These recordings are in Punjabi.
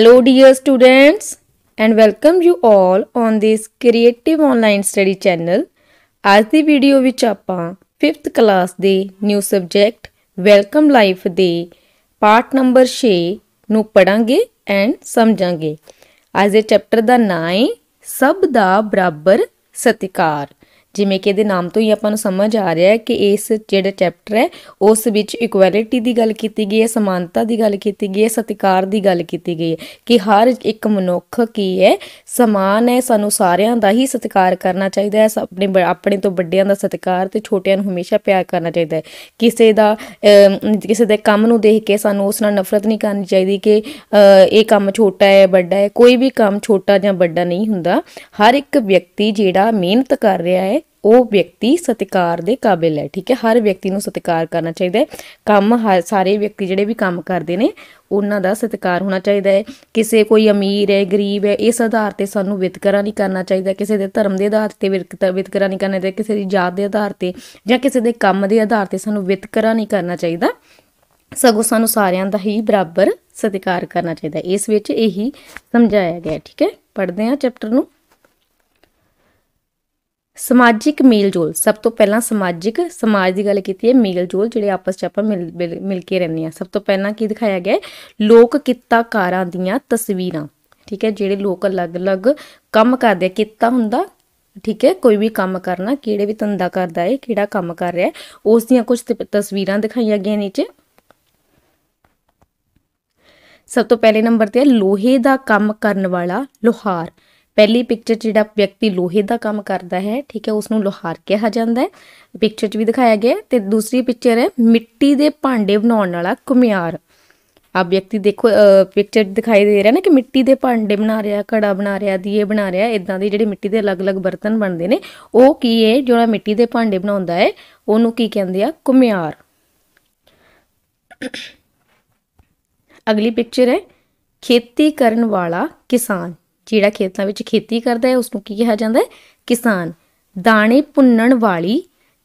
Hello dear students and welcome you all on this creative online study channel। आज ਦੀ ਵੀਡੀਓ ਵਿੱਚ ਆਪਾਂ 5th ਕਲਾਸ ਦੇ ਨਿਊ ਸਬਜੈਕਟ ਵੈਲਕਮ ਲਾਈਫ ਦੇ ਪਾਰਟ ਨੰਬਰ 6 ਨੂੰ ਪੜਾਂਗੇ ਐਂਡ ਸਮਝਾਂਗੇ। ਅੱਜ ਦੇ ਚੈਪਟਰ ਦਾ ਨਾਮ ਹੈ ਸਭ ਦਾ ਬਰਾਬਰ ਸਤਿਕਾਰ। जिमें कि इहदे नाम तो ही आपां नूं समझ आ रहा है कि इस जिहड़ा चैप्टर है उस विच इक्वैलिटी की गल की गई है, समानता की गल की गई है, सत्कार की गल की गई है कि हर एक मनुख की है समान है। सानूं सारियां दा ही सत्कार करना चाहिए है। अपने तो वड्डियां दा सत्कार ते छोटियां नूं हमेशा प्यार करना चाहिए है। किसी दे काम नूं देख के सानूं उस नाल नफरत नहीं करनी चाहिए कि ये काम छोटा है बड़ा है। कोई भी काम छोटा जां बड़ा नहीं हुंदा। हर एक व्यक्ति जिहड़ा मेहनत कर रहा है वो व्यक्ति सत्कार दे काबिल है। ठीक है, हर व्यक्ति नूं सत्कार करना चाहिए। काम सारे व्यक्ति जिहड़े भी काम करते हैं उन्हां दा सत्कार होना चाहिए है। किसी कोई अमीर है गरीब है इस आधार ते सानूं वितकरा नहीं करना चाहिए। किसी दे धर्म के आधार ते वितकरा नहीं करना चाहिए। किसी दी जात के आधार ते जां किसी दे काम के आधार ते सानूं वितकरा नहीं करना चाहिए। सगों सानूं सारियां दा ही बराबर सत्कार करना चाहिए। इस विच यही समझाया गया। ठीक है, पढ़ते हैं चैप्टर नूं। समाजिक मेल जोल। सब तो पहला समाजिक समाज की गल की है। मेल जोल जिहड़े आपस च आपां मिल के रहने हैं। सब तो पहला की दिखाया गया है लोक कित्ताकारां दियां तस्वीरां। ठीक है, जिहड़े लोग अलग अलग काम करदे कित्ता हुंदा। ठीक है, कोई भी काम करना किहड़े भी धंधा करदा है किहड़ा काम कर रहा है उस दियां कुछ तस्वीरां दिखाई गई नीचे। सब तो पहले नंबर ते लोहे दा काम करन वाला लोहार। पहली पिक्चर जिहड़ा व्यक्ति लोहे का काम करता है ठीक है उसनूं लोहार कहा जाता है। पिक्चर च भी दिखाया गया। तो दूसरी पिक्चर है मिट्टी के भांडे बनाने वाला घुमियार। आप व्यक्ति देखो पिक्चर दिखाई दे रहा है ना कि मिट्टी के भांडे बना रहा, घड़ा बना रहा, दिए बना रहा। इदां दे जिहड़े मिट्टी के अलग अलग बर्तन बनते हैं वो की है जो मिट्टी के भांडे बनाउंदा है उहनूं की कहंदे आ घुमियार। अगली पिक्चर है खेती करन वाला किसान। जिहड़ा खेतों में खेती करता है उसनूं की कहा जाता है किसान। दाणे भुन्नण वाली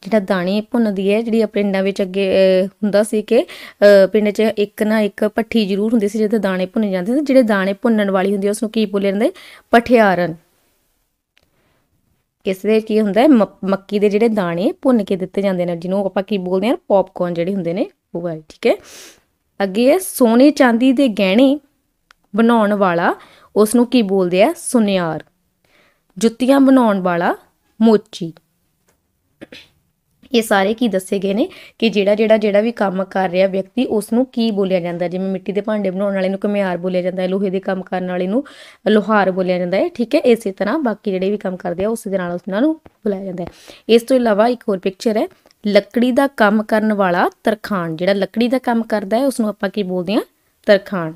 जिहड़ा दाणे भुन्नदी है जिहड़ी पिंडां विच अगे हुंदा सी कि पिंड च एक ना एक भट्ठी जरूर हुंदी सी जिथे दाणे भुन्ने जांदे सी। जिहड़े दाणे भुन्नण वाली हुंदी उसनूं की बोलिया जांदा है पठियारन। इस दे की हुंदा है मक्की दे जिहड़े दाणे भुन्न के दित्ते जांदे ने जिन्हों आपां की बोलदे हां पॉपकॉर्न जिहड़े हुंदे ने वो है। ठीक है, अगे है सोने चांदी दे गहणे बनाउण वाला उसनूं की बोलदे आ सुनियार। जुत्तियां बनाउण वाला मोची। ये सारे की दसे गए ने कि जिहड़ा भी काम कर रहा व्यक्ति उसनूं की बोलिया जाता है। जिवें मिट्टी के भांडे बनाउण वाले नूं घुमियार बोलिया जाता है, लोहे दे काम करन वाले नूं लोहार बोलिया जाता है। ठीक है, इस तरह बाकी जिहड़े भी काम करते हैं उस दे नाल उन्हां नूं बुलाया जाता है। इस तो इलावा एक होर पिक्चर है लकड़ी का काम करन वाला तरखान। जिहड़ा लकड़ी का काम करता है उसनूं आपां की बोलदे आ तरखान।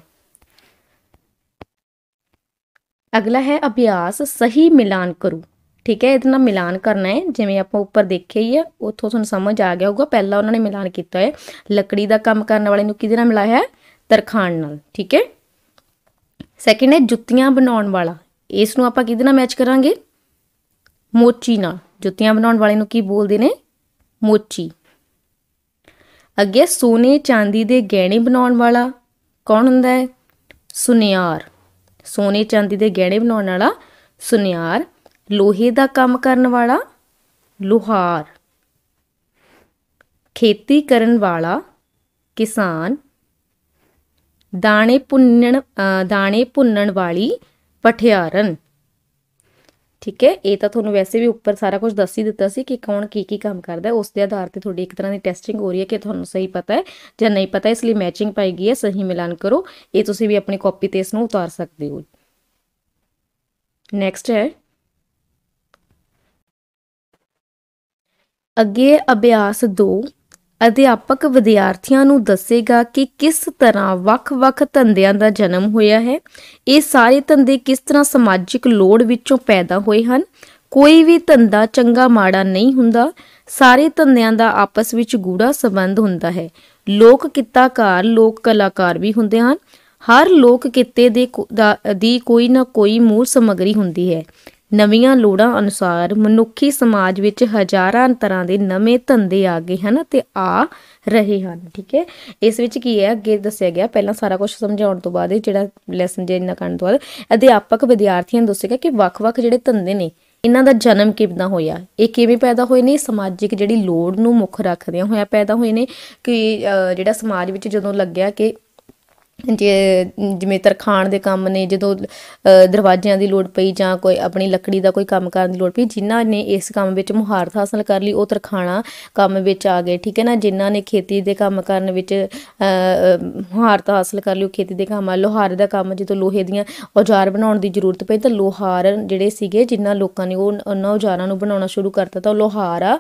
अगला है अभ्यास सही मिलान करो। ठीक है, इतना मिलान करना है जिवें आपां उपर देखे ही है उत्थों तुहानूं समझ आ गया होगा। पहला उन्होंने मिलान किया है लकड़ी का काम करने वाले नूं किहदे नाल मिलाया है तरखान नाल। ठीक है, सैकेंड है जुत्तियां बनाउण वाला। इसनूं आपां किहदे नाल मैच करांगे मोची नाल। जुत्तियां बनाउण वाले नूं की बोलदे ने मोची। अगे सोने चांदी दे गहणे बनाउण वाला कौन हुंदा है सुनियार। सोने चांदी दे गहणे बनाउण वाला सुनियार। लोहे का काम करन वाला लोहार। खेती करन वाला किसान। दाणे भुन्नण वाली पठियारन। ठीक है, ये तो तुहानूं वैसे भी उपर सारा कुछ दस ही दिता सी कि कौन की काम करता है। उस दे आधार पर थोड़ी एक तरह की टेस्टिंग हो रही है कि तुहानूं सही पता है या नहीं पता। इसलिए मैचिंग पाई गई है। सही मिलान करो। ये तुसीं भी अपनी कॉपी ते इसनूं उतार सकते हो। नैक्सट है अगे अभ्यास 2 अध्यापक विद्यार्थियों नूं दसेगा कि किस तरह वख-वख धंधिਆਂ ਦਾ जन्म होया है। ये सारे धंधे किस तरह समाजिक लोड़ विचों पैदा होए हन। कोई भी धंधा चंगा माड़ा नहीं हुंदा। सारे धंधिਆਂ ਦਾ आपस ਵਿੱਚ गूढ़ा संबंध हुंदा है। लोक कित्ताकार लोक कलाकार भी हुंदे हन। हर लोक कित्ते दी कोई ना कोई मूल समग्री हुंदी है। ਨਵੀਆਂ ਲੋੜਾਂ ਅਨੁਸਾਰ ਮਨੁੱਖੀ ਸਮਾਜ ਵਿੱਚ ਹਜ਼ਾਰਾਂ ਤਰ੍ਹਾਂ ਦੇ ਨਵੇਂ ਧੰਦੇ ਆ ਗਏ ਹਨ ਤੇ ਆ ਰਹੇ ਹਨ। ਠੀਕ ਹੈ, ਇਸ ਵਿੱਚ ਕੀ ਹੈ ਅੱਗੇ ਦੱਸਿਆ ਗਿਆ, ਪਹਿਲਾਂ ਸਾਰਾ ਕੁਝ ਸਮਝਾਉਣ ਤੋਂ ਬਾਅਦ ਜਿਹੜਾ ਲੈਸਨ ਜੇ ਇੰਨਾ ਕਰਨ ਤੋਂ ਬਾਅਦ ਅਧਿਆਪਕ ਵਿਦਿਆਰਥੀਆਂ ਨੂੰ ਦੱਸੇਗਾ ਕਿ ਵੱਖ-ਵੱਖ ਜਿਹੜੇ ਧੰਦੇ ਨੇ ਇਹਨਾਂ ਦਾ ਜਨਮ ਕਿੱਦਾਂ ਹੋਇਆ, ਇਹ ਕਿਵੇਂ ਪੈਦਾ ਹੋਏ ਨੇ, ਸਮਾਜਿਕ ਜਿਹੜੀ ਲੋੜ ਨੂੰ ਮੁੱਖ ਰੱਖਦਿਆਂ ਹੋਇਆ ਪੈਦਾ ਹੋਏ ਨੇ ਕਿ ਜਿਹੜਾ ਸਮਾਜ ਵਿੱਚ ਜਦੋਂ ਲੱਗਿਆ ਕਿ ਜਿਵੇਂ ਤਰਖਾਣ ਦੇ ਕੰਮ ਨੇ, ਜਦੋਂ ਦਰਵਾਜ਼ਿਆਂ ਦੀ ਲੋੜ ਪਈ ਜਾਂ ਕੋਈ ਆਪਣੀ ਲੱਕੜੀ ਦਾ ਕੋਈ ਕੰਮ ਕਰਨ ਦੀ ਲੋੜ ਪਈ, ਜਿਨ੍ਹਾਂ ਨੇ ਇਸ ਕੰਮ ਵਿੱਚ ਮੁਹਾਰਤ ਹਾਸਲ ਕਰ ਲਈ ਉਹ ਤਰਖਾਣਾ ਕੰਮ ਵਿੱਚ ਆ ਗਏ। ਠੀਕ ਹੈ ਨਾ, ਜਿਨ੍ਹਾਂ ਨੇ ਖੇਤੀ ਦੇ ਕੰਮ ਕਰਨ ਵਿੱਚ ਮੁਹਾਰਤ ਹਾਸਲ ਕਰ ਲਈ ਉਹ ਖੇਤੀ ਦੇ ਕੰਮ ਆ। ਲੋਹਾਰ ਦਾ ਕੰਮ, ਜਦੋਂ ਲੋਹੇ ਦੀਆਂ ਔਜ਼ਾਰ ਬਣਾਉਣ ਦੀ ਜ਼ਰੂਰਤ ਪਈ ਤਾਂ ਲੋਹਾਰ ਜਿਹੜੇ ਸੀਗੇ, ਜਿਨ੍ਹਾਂ ਲੋਕਾਂ ਨੇ ਉਹਨਾਂ ਔਜ਼ਾਰਾਂ ਨੂੰ ਬਣਾਉਣਾ ਸ਼ੁਰੂ ਕਰਤਾ ਤਾਂ ਉਹ ਲੋਹਾਰਾ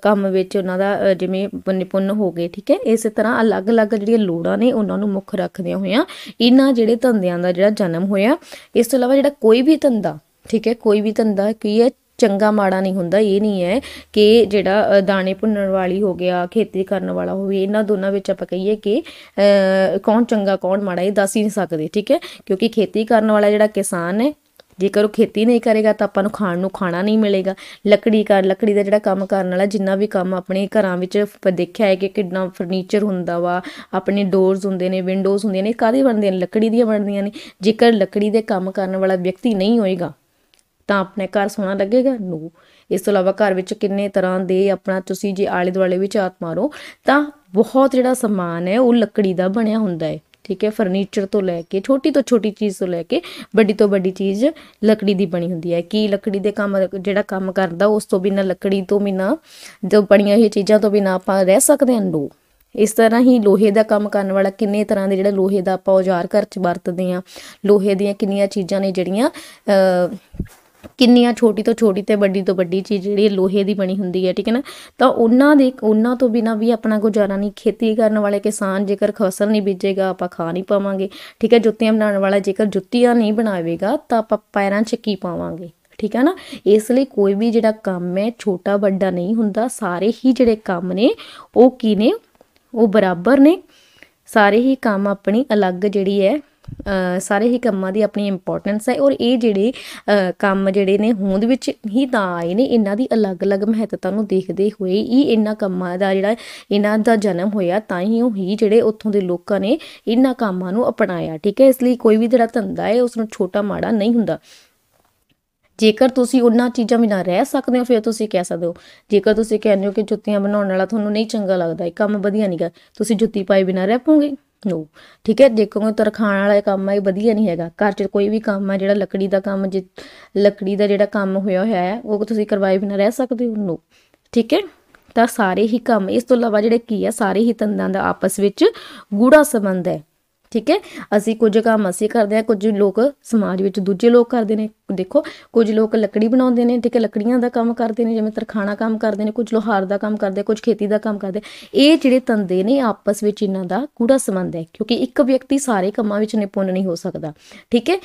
ਕੰਮ ਵਿੱਚ ਉਹਨਾਂ ਦਾ ਜਿਵੇਂ ਨਿਪੁੰਨ ਹੋ ਗਏ। ਠੀਕ ਹੈ, ਇਸੇ ਤਰ੍ਹਾਂ ਅਲੱਗ-ਅਲੱਗ ਜਿਹੜੀਆਂ ਲੋੜਾਂ ਨੇ ਉਹਨਾਂ ਨੂੰ ਮੁੱਖ ਰੱਖਦੇ ਹੋਇਆ ਇਹਨਾਂ ਜਿਹੜੇ ਧੰਦਿਆਂ ਦਾ ਜਿਹੜਾ ਜਨਮ ਹੋਇਆ। ਇਸ ਤੋਂ ਇਲਾਵਾ ਜਿਹੜਾ ਕੋਈ ਵੀ ਧੰਦਾ, ਠੀਕ ਹੈ, ਕੋਈ ਵੀ ਧੰਦਾ ਕੀ ਹੈ ਚੰਗਾ ਮਾੜਾ ਨਹੀਂ ਹੁੰਦਾ। ਇਹ ਨਹੀਂ ਹੈ ਕਿ ਜਿਹੜਾ ਦਾਣੇ ਭੁੰਨਣ ਵਾਲੀ ਹੋ ਗਿਆ, ਖੇਤੀ ਕਰਨ ਵਾਲਾ ਹੋਵੇ, ਇਹਨਾਂ ਦੋਨਾਂ ਵਿੱਚ ਆਪਾਂ ਕਹੀਏ ਕਿ ਕੌਣ ਚੰਗਾ ਕੌਣ ਮਾੜਾ ਇਹ ਦੱਸ ਹੀ ਨਹੀਂ ਸਕਦੇ। ਠੀਕ ਹੈ, ਕਿਉਂਕਿ ਖੇਤੀ ਕਰਨ ਵਾਲਾ ਜਿਹੜਾ ਕਿਸਾਨ ਹੈ, ਜੇਕਰ ਉਹ ਖੇਤੀ ਨਹੀਂ ਕਰੇਗਾ ਤਾਂ ਆਪਾਂ ਨੂੰ ਖਾਣ ਨੂੰ ਖਾਣਾ ਨਹੀਂ ਮਿਲੇਗਾ। ਲੱਕੜੀ ਦਾ ਜਿਹੜਾ ਕੰਮ ਕਰਨ ਵਾਲਾ, ਜਿੰਨਾ ਵੀ ਕੰਮ ਆਪਣੇ ਘਰਾਂ ਵਿੱਚ ਦੇਖਿਆ ਹੈ ਕਿ ਕਿੰਨਾ ਫਰਨੀਚਰ ਹੁੰਦਾ ਵਾ, ਆਪਣੇ ਡੋਰਸ ਹੁੰਦੇ ਨੇ, ਵਿੰਡੋਜ਼ ਹੁੰਦੀਆਂ ਨੇ, ਕਾਹਦੀ ਬਣਦੀਆਂ ਨੇ, ਲੱਕੜੀ ਦੀਆਂ ਬਣਦੀਆਂ ਨੇ। ਜੇਕਰ ਲੱਕੜੀ ਦੇ ਕੰਮ ਕਰਨ ਵਾਲਾ ਵਿਅਕਤੀ ਨਹੀਂ ਹੋਏਗਾ ਤਾਂ ਆਪਣੇ ਘਰ ਸੋਹਣਾ ਲੱਗੇਗਾ? ਨੋ। ਇਸ ਤੋਂ ਇਲਾਵਾ ਘਰ ਵਿੱਚ ਕਿੰਨੇ ਤਰ੍ਹਾਂ ਦੇ ਆਪਣਾ ਤੁਸੀਂ ਜੇ ਆਲੇ ਦੁਆਲੇ ਵਿੱਚ ਹੱਥ ਮਾਰੋ ਤਾਂ ਬਹੁਤ ਜਿਹੜਾ ਸਮਾਨ ਹੈ ਉਹ ਲੱਕੜੀ ਦਾ ਬਣਿਆ ਹੁੰਦਾ ਹੈ। ਠੀਕ ਹੈ, ਫਰਨੀਚਰ ਤੋਂ ਲੈ ਕੇ ਛੋਟੀ ਤੋਂ ਛੋਟੀ ਚੀਜ਼ ਤੋਂ ਲੈ ਕੇ ਵੱਡੀ ਤੋਂ ਵੱਡੀ ਚੀਜ਼ ਲੱਕੜੀ ਦੀ ਬਣੀ ਹੁੰਦੀ ਹੈ। ਕਿ ਲੱਕੜੀ ਦੇ ਕੰਮ ਜਿਹੜਾ ਕੰਮ ਕਰਦਾ ਉਸ ਤੋਂ ਬਿਨਾਂ, ਲੱਕੜੀ ਤੋਂ ਬਿਨਾਂ, ਜੋ ਬਣੀਆਂ ਹੋਈਆਂ ਚੀਜ਼ਾਂ ਤੋਂ ਬਿਨਾਂ ਆਪਾਂ ਰਹਿ ਸਕਦੇ ਹਾਂ? ਨੋ। ਇਸ ਤਰ੍ਹਾਂ ਹੀ ਲੋਹੇ ਦਾ ਕੰਮ ਕਰਨ ਵਾਲਾ, ਕਿੰਨੇ ਤਰ੍ਹਾਂ ਦੇ ਜਿਹੜਾ ਲੋਹੇ ਦਾ ਆਪਾਂ ਔਜ਼ਾਰ ਘਰ 'ਚ ਵਰਤਦੇ ਹਾਂ। ਲੋਹੇ ਦੀਆਂ ਕਿੰਨੀਆਂ ਚੀਜ਼ਾਂ ਨੇ ਜਿਹੜੀਆਂ ਕਿੰਨੀਆਂ ਛੋਟੀ ਤੋਂ ਛੋਟੀ ਤੇ ਵੱਡੀ ਤੋਂ ਵੱਡੀ ਚੀਜ਼ ਜਿਹੜੀ ਲੋਹੇ ਦੀ ਬਣੀ ਹੁੰਦੀ ਹੈ। ਠੀਕ ਹੈ ਨਾ, ਤਾਂ ਉਹਨਾਂ ਤੋਂ ਬਿਨਾਂ ਵੀ ਆਪਣਾ ਗੁਜ਼ਾਰਾ ਨਹੀਂ। ਖੇਤੀ ਕਰਨ ਵਾਲੇ ਕਿਸਾਨ ਜੇਕਰ ਫਸਲ ਨਹੀਂ ਬੀਜੇਗਾ ਆਪਾਂ ਖਾ ਨਹੀਂ ਪਾਵਾਂਗੇ। ਠੀਕ ਹੈ, ਜੁੱਤੀਆਂ ਬਣਾਉਣ ਵਾਲਾ ਜੇਕਰ ਜੁੱਤੀਆਂ ਨਹੀਂ ਬਣਾਵੇਗਾ ਤਾਂ ਆਪਾਂ ਪੈਰਾਂ 'ਚ ਕੀ ਪਾਵਾਂਗੇ? ਠੀਕ ਹੈ ਨਾ, ਇਸ ਲਈ ਕੋਈ ਵੀ ਜਿਹੜਾ ਕੰਮ ਹੈ ਛੋਟਾ ਵੱਡਾ ਨਹੀਂ ਹੁੰਦਾ। ਸਾਰੇ ਹੀ ਜਿਹੜੇ ਕੰਮ ਨੇ ਉਹ ਕੀ ਨੇ, ਉਹ ਬਰਾਬਰ ਨੇ। ਸਾਰੇ ਹੀ ਕੰਮ ਆਪਣੀ ਅਲੱਗ ਜਿਹੜੀ ਹੈ, ਸਾਰੇ ਹੀ ਕੰਮਾਂ ਦੀ ਆਪਣੀ ਇੰਪੋਰਟੈਂਸ ਹੈ। ਔਰ ਇਹ ਜਿਹੜੇ ਕੰਮ ਜਿਹੜੇ ਨੇ ਹੋਂਦ ਵਿੱਚ ਹੀ ਤਾਂ ਆਏ ਨੇ, ਇਹਨਾਂ ਦੀ ਅਲੱਗ-ਅਲੱਗ ਮਹੱਤਤਾ ਨੂੰ ਦੇਖਦੇ ਹੋਏ ਹੀ ਇਹਨਾਂ ਕੰਮਾਂ ਦਾ ਜਿਹੜਾ ਇਹਨਾਂ ਦਾ ਜਨਮ ਹੋਇਆ, ਤਾਂ ਹੀ ਉਹ ਹੀ ਜਿਹੜੇ ਉੱਥੋਂ ਦੇ ਲੋਕਾਂ ਨੇ ਇਹਨਾਂ ਕੰਮਾਂ ਨੂੰ ਅਪਣਾਇਆ। ਠੀਕ ਹੈ, ਇਸ ਲਈ ਕੋਈ ਵੀ ਜਿਹੜਾ ਧੰਦਾ ਹੈ ਉਸ ਨੂੰ ਛੋਟਾ ਮਾੜਾ ਨਹੀਂ ਹੁੰਦਾ। ਜੇਕਰ ਤੁਸੀਂ ਉਹਨਾਂ ਚੀਜ਼ਾਂ ਬਿਨਾਂ ਰਹਿ ਸਕਦੇ ਹੋ ਫਿਰ ਤੁਸੀਂ ਕਹਿ ਸਕਦੇ ਹੋ। ਜੇਕਰ ਤੁਸੀਂ ਕਹਿੰਦੇ ਹੋ ਕਿ ਜੁੱਤੀਆਂ ਬਣਾਉਣ ਵਾਲਾ ਤੁਹਾਨੂੰ ਨਹੀਂ ਚੰਗਾ ਲੱਗਦਾ, ਇਹ ਕੰਮ ਵਧੀਆ ਨਹੀਂ ਗਾ, ਤੁਸੀਂ ਜੁੱਤੀ ਪਾਏ ਬਿਨਾਂ ਰਹਿ ਪਓਗੇ? ਨੋ। ਠੀਕ ਹੈ, ਜੇਕਰ ਕੋਈ ਤਰਖਾਣ ਵਾਲਾ ਕੰਮ ਹੈ ਇਹ ਵਧੀਆ ਨਹੀਂ ਹੈਗਾ। ਘਰ 'ਚ ਕੋਈ ਵੀ ਕੰਮ ਹੈ ਜਿਹੜਾ ਲੱਕੜੀ ਦਾ ਕੰਮ, ਜੇ ਲੱਕੜੀ ਦਾ ਜਿਹੜਾ ਕੰਮ ਹੋਇਆ ਹੈ ਉਹ ਤੁਸੀਂ ਕਰਵਾਏ ਬਿਨਾਂ ਰਹਿ ਸਕਦੇ ਹੋ? ਨੋ। ਠੀਕ ਹੈ, ਤਾਂ ਸਾਰੇ ਹੀ ਕੰਮ, ਇਸ ਤੋਂ ਇਲਾਵਾ ਜਿਹੜੇ ਕੀ ਹੈ ਸਾਰੇ ਹੀ ਧੰਦਿਆਂ ਦਾ ਆਪਸ ਵਿੱਚ ਗੂੜਾ ਸੰਬੰਧ ਹੈ। ਠੀਕ ਹੈ, ਅਸੀਂ ਕੁਝ ਕੰਮ ਅਸੀਂ ਕਰਦੇ ਹਾਂ, ਕੁਝ ਲੋਕ ਸਮਾਜ ਵਿੱਚ ਦੂਜੇ ਲੋਕ ਕਰਦੇ ਨੇ। ਦੇਖੋ, ਕੁਝ ਲੋਕ ਲੱਕੜੀ ਬਣਾਉਂਦੇ ਨੇ, ਠੀਕ ਹੈ, ਲੱਕੜੀਆਂ ਦਾ ਕੰਮ ਕਰਦੇ ਨੇ, ਜਿਵੇਂ ਤਰਖਾਣਾ ਕੰਮ ਕਰਦੇ ਨੇ, ਕੁਝ ਲੋਹਾਰ ਦਾ ਕੰਮ ਕਰਦੇ, ਕੁਝ ਖੇਤੀ ਦਾ ਕੰਮ ਕਰਦੇ। ਇਹ ਜਿਹੜੇ ਧੰਦੇ ਨੇ ਆਪਸ ਵਿੱਚ ਇਹਨਾਂ ਦਾ ਗੂੜਾ ਸੰਬੰਧ ਹੈ, ਕਿਉਂਕਿ ਇੱਕ ਵਿਅਕਤੀ ਸਾਰੇ ਕੰਮਾਂ ਵਿੱਚ ਨਿਪੁੰਨ ਨਹੀਂ ਹੋ ਸਕਦਾ। ਠੀਕ ਹੈ,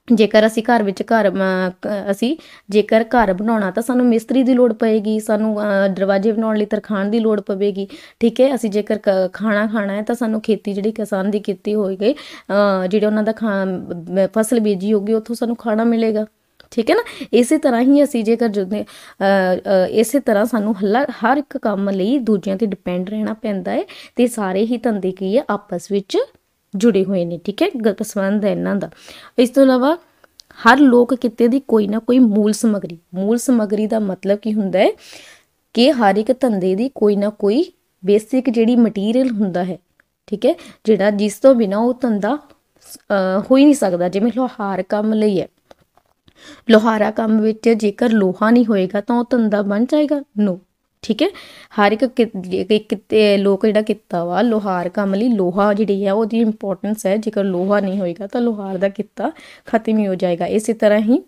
ਜੇਕਰ ਅਸੀਂ ਜੇਕਰ ਘਰ ਬਣਾਉਣਾ ਤਾਂ ਸਾਨੂੰ ਮਿਸਤਰੀ ਦੀ ਲੋੜ ਪਏਗੀ, ਸਾਨੂੰ ਦਰਵਾਜ਼ੇ ਬਣਾਉਣ ਲਈ ਤਰਖਾਣ ਦੀ ਲੋੜ ਪਵੇਗੀ। ਠੀਕ ਹੈ, ਅਸੀਂ ਜੇਕਰ ਖਾਣਾ ਖਾਣਾ ਹੈ ਤਾਂ ਸਾਨੂੰ ਖੇਤੀ ਜਿਹੜੀ ਕਿਸਾਨ ਦੀ ਕੀਤੀ ਹੋਏਗੀ, ਜਿਹੜੇ ਉਹਨਾਂ ਦਾ ਫਸਲ ਬੀਜੀ ਹੋਗੀ ਉੱਥੋਂ ਸਾਨੂੰ ਖਾਣਾ ਮਿਲੇਗਾ। ਠੀਕ ਹੈ ਨਾ, ਇਸੇ ਤਰ੍ਹਾਂ ਹੀ ਅਸੀਂ ਜੇਕਰ ਇਸੇ ਤਰ੍ਹਾਂ ਸਾਨੂੰ ਹਰ ਇੱਕ ਕੰਮ ਲਈ ਦੂਜਿਆਂ 'ਤੇ ਡਿਪੈਂਡ ਰਹਿਣਾ ਪੈਂਦਾ ਹੈ ਅਤੇ ਸਾਰੇ ਹੀ ਧੰਦੇ ਕੀ ਹੈ ਆਪਸ ਵਿੱਚ ਜੁੜੇ ਹੋਏ ਨੇ। ਠੀਕ ਹੈ, ਸੰਬੰਧ ਹੈ ਇਹਨਾਂ ਦਾ। ਇਸ ਤੋਂ ਇਲਾਵਾ ਹਰ ਲੋਕ ਕਿੱਤੇ ਦੀ ਕੋਈ ਨਾ ਕੋਈ ਮੂਲ ਸਮੱਗਰੀ ਦਾ ਮਤਲਬ ਕੀ ਹੁੰਦਾ ਹੈ ਕਿ ਹਰ ਇੱਕ ਧੰਦੇ ਦੀ ਕੋਈ ਨਾ ਕੋਈ ਬੇਸਿਕ ਜਿਹੜੀ ਮਟੀਰੀਅਲ ਹੁੰਦਾ ਹੈ। ਠੀਕ ਹੈ, ਜਿਹੜਾ ਜਿਸ ਤੋਂ ਬਿਨਾਂ ਉਹ ਧੰਦਾ ਹੋ ਹੀ ਨਹੀਂ ਸਕਦਾ। ਜਿਵੇਂ ਲੋਹਾਰ ਕੰਮ ਲਈ ਹੈ, ਲੋਹਾਰਾ ਕੰਮ ਵਿੱਚ ਜੇਕਰ ਲੋਹਾ ਨਹੀਂ ਹੋਏਗਾ ਤਾਂ ਉਹ ਧੰਦਾ ਬਣ ਜਾਏਗਾ? ਨੋ। ਠੀਕ ਹੈ, ਹਰ ਇੱਕ ਲੋਕ ਜਿਹੜਾ ਕਿੱਤਾ ਵਾ ਲੋਹਾਰ ਕੰਮ ਲਈ, ਲੋਹਾ ਜਿਹੜੀ ਹੈ ਉਹਦੀ ਇੰਪੋਰਟੈਂਸ ਹੈ। ਜੇਕਰ ਲੋਹਾ ਨਹੀਂ ਹੋਏਗਾ ਤਾਂ ਲੋਹਾਰ ਦਾ ਕਿੱਤਾ ਖਤਮ ਹੀ ਹੋ ਜਾਏਗਾ। ਇਸੇ ਤਰ੍ਹਾਂ ਹੀ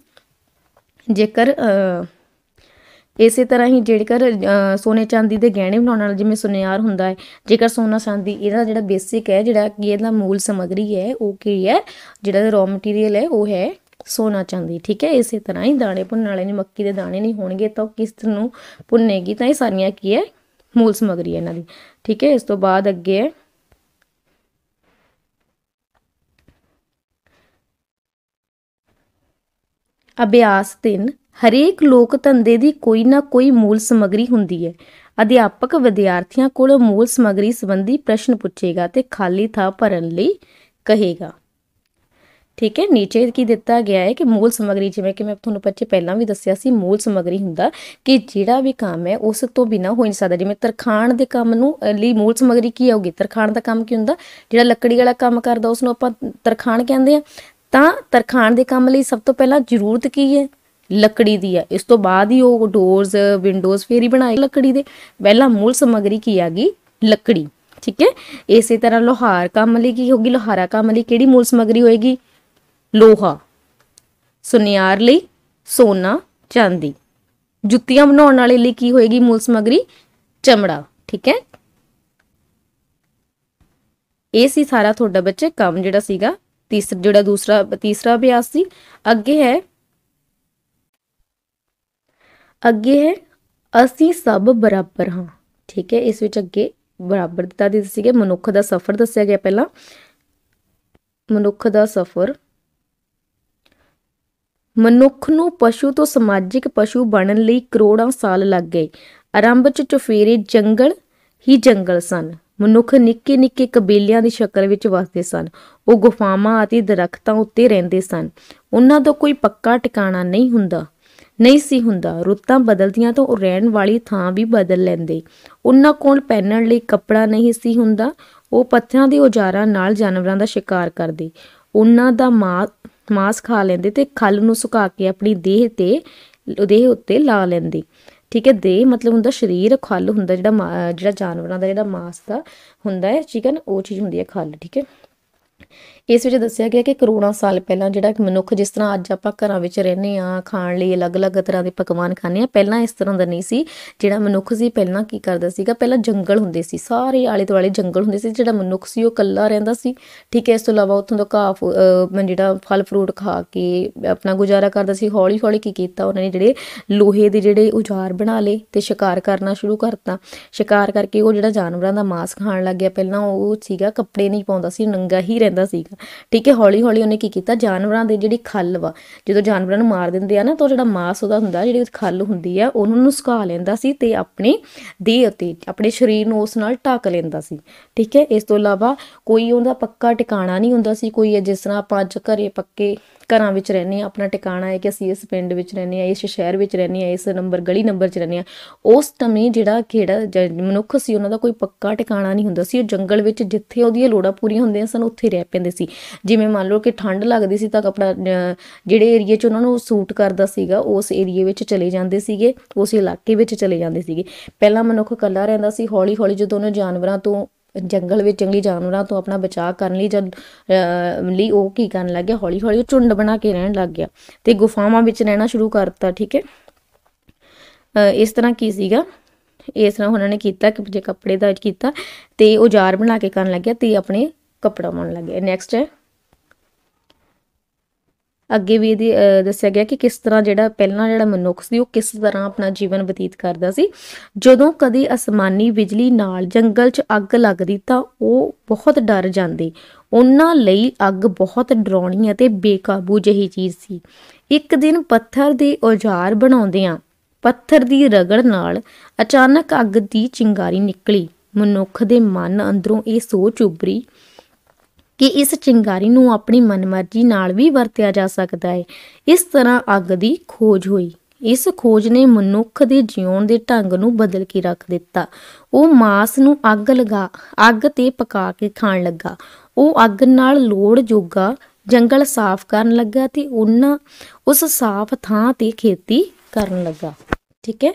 ਜੇਕਰ ਸੋਨੇ ਚਾਂਦੀ ਦੇ ਗਹਿਣੇ ਬਣਾਉਣ ਵਾਲਾ, ਜਿਵੇਂ ਸੁਨਿਆਰ ਹੁੰਦਾ ਹੈ, ਜੇਕਰ ਸੋਨਾ ਚਾਂਦੀ ਇਹਦਾ ਜਿਹੜਾ ਬੇਸਿਕ ਹੈ, ਜਿਹੜਾ ਕਿ ਇਹਦਾ ਮੂਲ ਸਮੱਗਰੀ ਹੈ ਉਹ ਕੀ ਹੈ, ਜਿਹੜਾ ਰॉ ਮਟੀਰੀਅਲ ਹੈ ਉਹ ਹੈ ਸੋਨਾ ਚਾਂਦੀ। ਠੀਕ ਹੈ, ਇਸੇ ਤਰ੍ਹਾਂ ਹੀ ਦਾਣੇ ਭੁੰਨਣ ਵਾਲੇ ਨੇ ਮੱਕੀ ਦੇ ਦਾਣੇ ਨਹੀਂ ਹੋਣਗੇ ਤਾਂ ਉਹ ਕਿਸ ਨੂੰ ਭੁੰਨੇਗੀ? ਤਾਂ ਇਹ ਸਾਰੀਆਂ ਕੀ ਹੈ ਮੂਲ ਸਮੱਗਰੀ ਹੈ ਇਹਨਾਂ ਦੀ। ਠੀਕ ਹੈ, ਇਸ ਤੋਂ ਬਾਅਦ ਅੱਗੇ ਹੈ ਅਭਿਆਸ 3 ਹਰੇਕ ਲੋਕ ਧੰਦੇ ਦੀ ਕੋਈ ਨਾ ਕੋਈ ਮੂਲ ਸਮੱਗਰੀ ਹੁੰਦੀ ਹੈ। ਅਧਿਆਪਕ ਵਿਦਿਆਰਥੀਆਂ ਕੋਲੋਂ ਮੂਲ ਸਮੱਗਰੀ ਸੰਬੰਧੀ ਪ੍ਰਸ਼ਨ ਪੁੱਛੇਗਾ ਤੇ ਖਾਲੀ ਥਾਂ ਭਰਨ ਲਈ ਕਹੇਗਾ। ਠੀਕ ਹੈ, ਨੀਚੇ ਕੀ ਦਿੱਤਾ ਗਿਆ ਹੈ ਕਿ ਮੂਲ ਸਮੱਗਰੀ, ਜਿਵੇਂ ਕਿ ਮੈਂ ਤੁਹਾਨੂੰ ਬੱਚੇ ਪਹਿਲਾਂ ਵੀ ਦੱਸਿਆ ਸੀ, ਮੂਲ ਸਮੱਗਰੀ ਹੁੰਦਾ ਕਿ ਜਿਹੜਾ ਵੀ ਕੰਮ ਹੈ ਉਸ ਤੋਂ ਬਿਨਾਂ ਹੋ ਨਹੀਂ ਸਕਦਾ। ਜਿਵੇਂ ਤਰਖਾਣ ਦੇ ਕੰਮ ਨੂੰ ਲਈ ਮੂਲ ਸਮੱਗਰੀ ਕੀ ਆਊਗੀ? ਤਰਖਾਣ ਦਾ ਕੰਮ ਕੀ ਹੁੰਦਾ? ਜਿਹੜਾ ਲੱਕੜੀ ਵਾਲਾ ਕੰਮ ਕਰਦਾ ਉਸ ਨੂੰ ਆਪਾਂ ਤਰਖਾਣ ਕਹਿੰਦੇ ਆ। ਤਾਂ ਤਰਖਾਣ ਦੇ ਕੰਮ ਲਈ ਸਭ ਤੋਂ ਪਹਿਲਾਂ ਜ਼ਰੂਰਤ ਕੀ ਹੈ? ਲੱਕੜੀ ਦੀ ਹੈ। ਇਸ ਤੋਂ ਬਾਅਦ ਹੀ ਉਹ ਡੋਰਸ ਵਿੰਡੋਜ਼ ਫੇਰ ਹੀ ਬਣਾਏ ਲੱਕੜੀ ਦੇ। ਪਹਿਲਾਂ ਮੂਲ ਸਮੱਗਰੀ ਕੀ ਆ ਗਈ? ਲੱਕੜੀ। ਠੀਕ ਹੈ, ਇਸੇ ਤਰ੍ਹਾਂ ਲੋਹਾਰ ਕੰਮ ਲਈ ਕੀ ਹੋਗੀ? ਲੋਹਾਰਾ ਕੰਮ ਲਈ ਕਿਹੜੀ ਮੂਲ ਸਮੱਗਰੀ ਹੋਏਗੀ? ਲੋਹਾ। ਸੁਨਿਆਰ ਲਈ ਸੋਨਾ ਚਾਂਦੀ। ਜੁੱਤੀਆਂ ਬਣਾਉਣ ਵਾਲੇ ਲਈ ਕੀ ਹੋਏਗੀ ਮੂਲ ਸਮੱਗਰੀ? ਚਮੜਾ। ਠੀਕ ਹੈ, ਇਹ ਸੀ ਸਾਰਾ ਤੁਹਾਡਾ ਬੱਚੇ ਕੰਮ ਜਿਹੜਾ ਸੀਗਾ ਤੀਸਰਾ ਅਭਿਆਸ ਸੀ। ਅੱਗੇ ਹੈ ਅਸੀਂ ਸਭ ਬਰਾਬਰ ਹਾਂ। ਠੀਕ ਹੈ, ਇਸ ਵਿੱਚ ਅੱਗੇ ਬਰਾਬਰ ਦਿੱਤਾ ਦੇ ਸੀਗੇ। ਮਨੁੱਖ ਦਾ ਸਫ਼ਰ ਦੱਸਿਆ ਗਿਆ। ਪਹਿਲਾਂ ਮਨੁੱਖ ਦਾ ਸਫ਼ਰ। ਮਨੁੱਖ ਨੂੰ ਪਸ਼ੂ ਤੋਂ ਸਮਾਜਿਕ ਪਸ਼ੂ ਬਣਨ ਲਈ ਕਰੋੜਾਂ ਸਾਲ ਲੱਗ ਗਏ। ਆਰੰਭ 'ਚ ਚੁਫੇਰੇ ਜੰਗਲ ਹੀ ਜੰਗਲ ਸਨ। ਮਨੁੱਖ ਨਿੱਕੇ ਨਿੱਕੇ ਕਬੀਲਿਆਂ ਦੀ ਸ਼ਕਲ ਵਿੱਚ ਵਸਦੇ ਸਨ। ਉਹ ਗੁਫਾਵਾਂ ਅਤੇ ਦਰਖਤਾਂ ਉੱਤੇ ਰਹਿੰਦੇ ਸਨ। ਉਹਨਾਂ ਦਾ ਕੋਈ ਪੱਕਾ ਟਿਕਾਣਾ ਨਹੀਂ ਸੀ ਹੁੰਦਾ। ਰੁੱਤਾਂ ਬਦਲਦੀਆਂ ਤਾਂ ਉਹ ਰਹਿਣ ਵਾਲੀ ਥਾਂ ਵੀ ਬਦਲ ਲੈਂਦੇ। ਉਹਨਾਂ ਕੋਲ ਪਹਿਨਣ ਲਈ ਕੱਪੜਾ ਨਹੀਂ ਸੀ ਹੁੰਦਾ। ਉਹ ਪੱਥਰਾਂ ਦੇ ਔਜ਼ਾਰਾਂ ਨਾਲ ਜਾਨਵਰਾਂ ਦਾ ਸ਼ਿਕਾਰ ਕਰਦੇ। ਉਹਨਾਂ ਦਾ ਮਾਸ ਖਾ ਲੈਂਦੇ ਤੇ ਖੱਲ ਨੂੰ ਸੁਕਾ ਕੇ ਆਪਣੀ ਦੇਹ ਉੱਤੇ ਲਾ ਲੈਂਦੇ। ਠੀਕ ਹੈ, ਦੇਹ ਮਤਲਬ ਹੁੰਦਾ ਸਰੀਰ, ਖੱਲ ਹੁੰਦਾ ਜਿਹੜਾ ਜਾਨਵਰਾਂ ਦਾ ਜਿਹੜਾ ਮਾਸ ਦਾ ਹੁੰਦਾ ਹੈ, ਠੀਕ ਹੈ ਨਾ, ਉਹ ਚੀਜ਼ ਹੁੰਦੀ ਹੈ ਖੱਲ। ਠੀਕ ਹੈ, ਇਸ ਵਿੱਚ ਦੱਸਿਆ ਗਿਆ ਕਿ ਕਰੋੜਾਂ ਸਾਲ ਪਹਿਲਾਂ ਜਿਹੜਾ ਮਨੁੱਖ, ਜਿਸ ਤਰ੍ਹਾਂ ਅੱਜ ਆਪਾਂ ਘਰਾਂ ਵਿੱਚ ਰਹਿੰਦੇ ਹਾਂ, ਖਾਣ ਲਈ ਅਲੱਗ-ਅਲੱਗ ਤਰ੍ਹਾਂ ਦੇ ਪਕਵਾਨ ਖਾਂਦੇ ਹਾਂ, ਪਹਿਲਾਂ ਇਸ ਤਰ੍ਹਾਂ ਦਾ ਨਹੀਂ ਸੀ। ਜਿਹੜਾ ਮਨੁੱਖ ਸੀ ਪਹਿਲਾਂ ਕੀ ਕਰਦਾ ਸੀਗਾ? ਪਹਿਲਾਂ ਜੰਗਲ ਹੁੰਦੇ ਸੀ, ਸਾਰੇ ਆਲੇ ਦੁਆਲੇ ਜੰਗਲ ਹੁੰਦੇ ਸੀ। ਜਿਹੜਾ ਮਨੁੱਖ ਸੀ ਉਹ ਇਕੱਲਾ ਰਹਿੰਦਾ ਸੀ। ਠੀਕ ਹੈ, ਇਸ ਤੋਂ ਇਲਾਵਾ ਉੱਥੋਂ ਦਾ ਜਿਹੜਾ ਫਲ ਫਰੂਟ ਖਾ ਕੇ ਆਪਣਾ ਗੁਜ਼ਾਰਾ ਕਰਦਾ ਸੀ। ਹੌਲੀ ਹੌਲੀ ਕੀ ਕੀਤਾ ਉਹਨਾਂ ਨੇ? ਜਿਹੜੇ ਲੋਹੇ ਦੇ ਜਿਹੜੇ ਔਜ਼ਾਰ ਬਣਾ ਲਏ ਤੇ ਸ਼ਿਕਾਰ ਕਰਨਾ ਸ਼ੁਰੂ ਕਰਤਾ। ਸ਼ਿਕਾਰ ਕਰਕੇ ਉਹ ਜਿਹੜਾ ਜਾਨਵਰਾਂ ਦਾ ਮਾਸ ਖਾਣ ਲੱਗ ਗਿਆ। ਪਹਿਲਾਂ ਉਹ ਸੀਗਾ ਕੱਪੜੇ ਨਹੀਂ ਪਾਉਂਦਾ ਸੀ, ਨੰਗਾ ਹੀ ਰਹਿੰਦਾ ਸੀਗਾ। ਠੀਕ ਹੈ, ਹੌਲੀ ਹੌਲੀ ਉਹਨੇ ਕੀ ਕੀਤਾ? ਜਾਨਵਰਾਂ ਦੇ ਜਿਹੜੀ ਖੱਲ ਵਾ, ਜਦੋਂ ਜਾਨਵਰਾਂ ਨੂੰ ਮਾਰ ਦਿੰਦੇ ਆ ਨਾ, ਤਾਂ ਜਿਹੜਾ ਮਾਸ ਉਹਦਾ ਹੁੰਦਾ, ਜਿਹੜੀ ਖੱਲ ਹੁੰਦੀ ਆ, ਉਹਨੂੰ ਸੁਕਾ ਲੈਂਦਾ ਸੀ ਤੇ ਆਪਣੇ ਦੇਹ ਉੱਤੇ, ਆਪਣੇ ਸਰੀਰ ਨੂੰ ਉਸ ਨਾਲ ਢੱਕ ਲੈਂਦਾ ਸੀ। ਠੀਕ ਹੈ, ਇਸ ਤੋਂ ਇਲਾਵਾ ਕੋਈ ਉਹਦਾ ਪੱਕਾ ਟਿਕਾਣਾ ਨਹੀਂ ਹੁੰਦਾ ਸੀ। ਕੋਈ ਜਿਸ ਤਰ੍ਹਾਂ ਆਪਾਂ ਅੱਜ ਪੱਕੇ ਘਰਾਂ ਵਿੱਚ ਰਹਿੰਦੇ ਹਾਂ, ਆਪਣਾ ਟਿਕਾਣਾ ਹੈ ਕਿ ਅਸੀਂ ਇਸ ਪਿੰਡ ਵਿੱਚ ਰਹਿੰਦੇ ਹਾਂ, ਇਸ ਸ਼ਹਿਰ ਵਿੱਚ ਰਹਿੰਦੇ ਹਾਂ, ਇਸ ਗਲੀ ਨੰਬਰ 'ਚ ਰਹਿੰਦੇ ਹਾਂ। ਉਸ ਸਮੇਂ ਜਿਹੜਾ ਮਨੁੱਖ ਸੀ ਉਹਨਾਂ ਦਾ ਕੋਈ ਪੱਕਾ ਟਿਕਾਣਾ ਨਹੀਂ ਹੁੰਦਾ ਸੀ। ਉਹ ਜੰਗਲ ਵਿੱਚ ਜਿੱਥੇ ਉਹਦੀਆਂ ਲੋੜਾਂ ਪੂਰੀਆਂ ਹੁੰਦੀਆਂ ਸਨ ਉੱਥੇ ਰਹਿ ਪੈਂਦੇ ਸੀ। ਜਿਵੇਂ ਮੰਨ ਲਓ ਕਿ ਠੰਡ ਲੱਗਦੀ ਸੀ ਤਾਂ ਆਪਣਾ ਜਿਹੜੇ ਏਰੀਏ 'ਚ ਉਹਨਾਂ ਨੂੰ ਸੂਟ ਕਰਦਾ ਸੀਗਾ ਉਸ ਏਰੀਏ ਵਿੱਚ ਚਲੇ ਜਾਂਦੇ ਸੀਗੇ, ਉਸ ਇਲਾਕੇ ਵਿੱਚ ਚਲੇ ਜਾਂਦੇ ਸੀਗੇ। ਪਹਿਲਾਂ ਮਨੁੱਖ ਇਕੱਲਾ ਰਹਿੰਦਾ ਸੀ। ਹੌਲੀ ਹੌਲੀ ਜਦੋਂ ਉਹਨੇ ਜਾਨਵਰਾਂ ਤੋਂ, ਜੰਗਲੀ ਜਾਨਵਰਾਂ ਤੋਂ ਆਪਣਾ ਬਚਾਅ ਕਰਨ ਲਈ ਉਹ ਕੀ ਕਰਨ ਲੱਗ ਗਿਆ? ਹੌਲੀ ਹੌਲੀ ਉਹ ਝੁੰਡ ਬਣਾ ਕੇ ਰਹਿਣ ਲੱਗ ਗਿਆ ਤੇ ਗੁਫਾਵਾਂ ਵਿੱਚ ਰਹਿਣਾ ਸ਼ੁਰੂ ਕਰਤਾ। ਠੀਕ ਹੈ, ਇਸ ਤਰ੍ਹਾਂ ਕੀ ਸੀਗਾ? ਇਸ ਤਰ੍ਹਾਂ ਉਹਨਾਂ ਨੇ ਕੀਤਾ ਕਿ ਜੇ ਕੱਪੜੇ ਦਾ ਕੀਤਾ ਤੇ ਔਜ਼ਾਰ ਬਣਾ ਕੇ ਕਰਨ ਲੱਗਿਆ ਤੇ ਆਪਣੇ ਕੱਪੜਾ ਬਣਾਉਣ ਲੱਗ ਗਿਆ। ਨੈਕਸਟ ਹੈ, ਅੱਗੇ ਵੀ ਇਹਦੀ ਦੱਸਿਆ ਗਿਆ ਕਿ ਕਿਸ ਤਰ੍ਹਾਂ ਪਹਿਲਾਂ ਜਿਹੜਾ ਮਨੁੱਖ ਸੀ ਉਹ ਕਿਸ ਤਰ੍ਹਾਂ ਆਪਣਾ ਜੀਵਨ ਬਤੀਤ ਕਰਦਾ ਸੀ। ਜਦੋਂ ਕਦੀ ਅਸਮਾਨੀ ਬਿਜਲੀ ਨਾਲ ਜੰਗਲ 'ਚ ਅੱਗ ਲੱਗਦੀ ਤਾਂ ਉਹ ਬਹੁਤ ਡਰ ਜਾਂਦੇ। ਉਹਨਾਂ ਲਈ ਅੱਗ ਬਹੁਤ ਡਰਾਉਣੀ ਅਤੇ ਬੇਕਾਬੂ ਜਿਹੀ ਚੀਜ਼ ਸੀ। ਇੱਕ ਦਿਨ ਪੱਥਰ ਦੇ ਔਜ਼ਾਰ ਬਣਾਉਂਦਿਆਂ ਪੱਥਰ ਦੀ ਰਗੜ ਨਾਲ ਅਚਾਨਕ ਅੱਗ ਦੀ ਚਿੰਗਾਰੀ ਨਿਕਲੀ। ਮਨੁੱਖ ਦੇ ਮਨ ਅੰਦਰੋਂ ਇਹ ਸੋਚ ਉੱਭਰੀ ਕਿ ਇਸ ਚਿੰਗਾਰੀ ਨੂੰ ਆਪਣੀ ਮਨਮਰਜ਼ੀ ਨਾਲ ਵੀ ਵਰਤਿਆ ਜਾ ਸਕਦਾ ਹੈ। ਇਸ ਤਰ੍ਹਾਂ ਅੱਗ ਦੀ ਖੋਜ ਹੋਈ। ਇਸ ਖੋਜ ਨੇ ਮਨੁੱਖ ਦੇ ਜਿਉਣ ਦੇ ਢੰਗ ਨੂੰ ਬਦਲ ਕੇ ਰੱਖ ਦਿੱਤਾ। ਉਹ ਮਾਸ ਨੂੰ ਅੱਗ ਤੇ ਪਕਾ ਕੇ ਖਾਣ ਲੱਗਾ। ਉਹ ਅੱਗ ਨਾਲ ਲੋੜ ਜੋਗਾ ਜੰਗਲ ਸਾਫ਼ ਕਰਨ ਲੱਗਾ ਤੇ ਉਸ ਸਾਫ਼ ਥਾਂ ਤੇ ਖੇਤੀ ਕਰਨ ਲੱਗਾ। ਠੀਕ ਹੈ,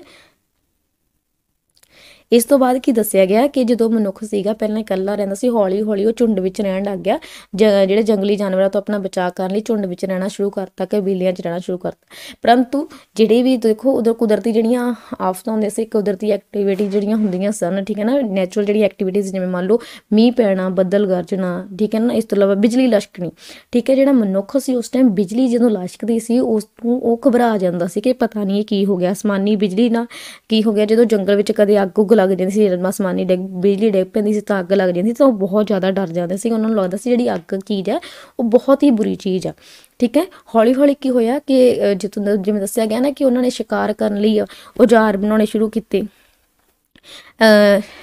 ਇਸ ਤੋਂ ਬਾਅਦ ਕੀ ਦੱਸਿਆ ਗਿਆ ਕਿ ਜਦੋਂ ਮਨੁੱਖ ਸੀਗਾ ਪਹਿਲਾਂ ਇਕੱਲਾ ਰਹਿੰਦਾ ਸੀ, ਹੌਲੀ ਹੌਲੀ ਉਹ ਝੁੰਡ ਵਿੱਚ ਰਹਿਣ ਲੱਗ ਗਿਆ। ਜਿਹੜੇ ਜੰਗਲੀ ਜਾਨਵਰਾਂ ਤੋਂ ਆਪਣਾ ਬਚਾਅ ਕਰਨ ਲਈ ਝੁੰਡ ਵਿੱਚ ਰਹਿਣਾ ਸ਼ੁਰੂ ਕਰਤਾ, ਕਬੀਲਿਆਂ 'ਚ ਰਹਿਣਾ ਸ਼ੁਰੂ ਕਰਤਾ। ਪਰੰਤੂ ਜਿਹੜੇ ਵੀ ਦੇਖੋ ਉਧਰ ਕੁਦਰਤੀ ਜਿਹੜੀਆਂ ਆਫਤਾਂ ਹੁੰਦੀਆਂ ਸੀ, ਕੁਦਰਤੀ ਐਕਟੀਵਿਟੀ ਜਿਹੜੀਆਂ ਹੁੰਦੀਆਂ ਸਨ, ਠੀਕ ਹੈ ਨਾ, ਨੈਚੁਰਲ ਜਿਹੜੀ ਐਕਟੀਵਿਟੀਜ਼, ਜਿਵੇਂ ਮੰਨ ਲਓ ਮੀਂਹ ਪੈਣਾ, ਬੱਦਲ ਗਰਜਣਾ, ਠੀਕ ਹੈ ਨਾ, ਇਸ ਤੋਂ ਇਲਾਵਾ ਬਿਜਲੀ ਲਸ਼ਕਣੀ। ਠੀਕ ਹੈ, ਜਿਹੜਾ ਮਨੁੱਖ ਸੀ ਉਸ ਟਾਈਮ ਬਿਜਲੀ ਜਦੋਂ ਲਸ਼ਕਦੀ ਸੀ ਉਸ ਤੋਂ ਉਹ ਘਬਰਾ ਜਾਂਦਾ ਸੀ ਕਿ ਪਤਾ ਨਹੀਂ ਇਹ ਕੀ ਹੋ ਗਿਆ, ਅਸਮਾਨੀ ਬਿਜਲੀ ਨਾਲ ਕੀ ਹੋ ਗਿਆ। ਜਦੋਂ ਜੰਗਲ ਵਿੱਚ ਕਦੇ ਅੱਗ ਲੱਗ ਜਾਂਦੀ ਸੀ, ਅਸਮਾਨੀ ਬਿਜਲੀ ਡਿੱਗ ਪੈਂਦੀ ਸੀ ਤਾਂ ਅੱਗ ਲੱਗ ਜਾਂਦੀ ਸੀ ਤਾਂ ਉਹ ਬਹੁਤ ਜ਼ਿਆਦਾ ਡਰ ਜਾਂਦੇ ਸੀ। ਉਹਨਾਂ ਨੂੰ ਲੱਗਦਾ ਸੀ ਜਿਹੜੀ ਅੱਗ ਚੀਜ਼ ਹੈ ਉਹ ਬਹੁਤ ਹੀ ਬੁਰੀ ਚੀਜ਼ ਆ। ठीक है। हौली हौली की होया कि जिवें दस्सिया गया ना कि उन्होंने शिकार करने लई औजार बनाने शुरू किए,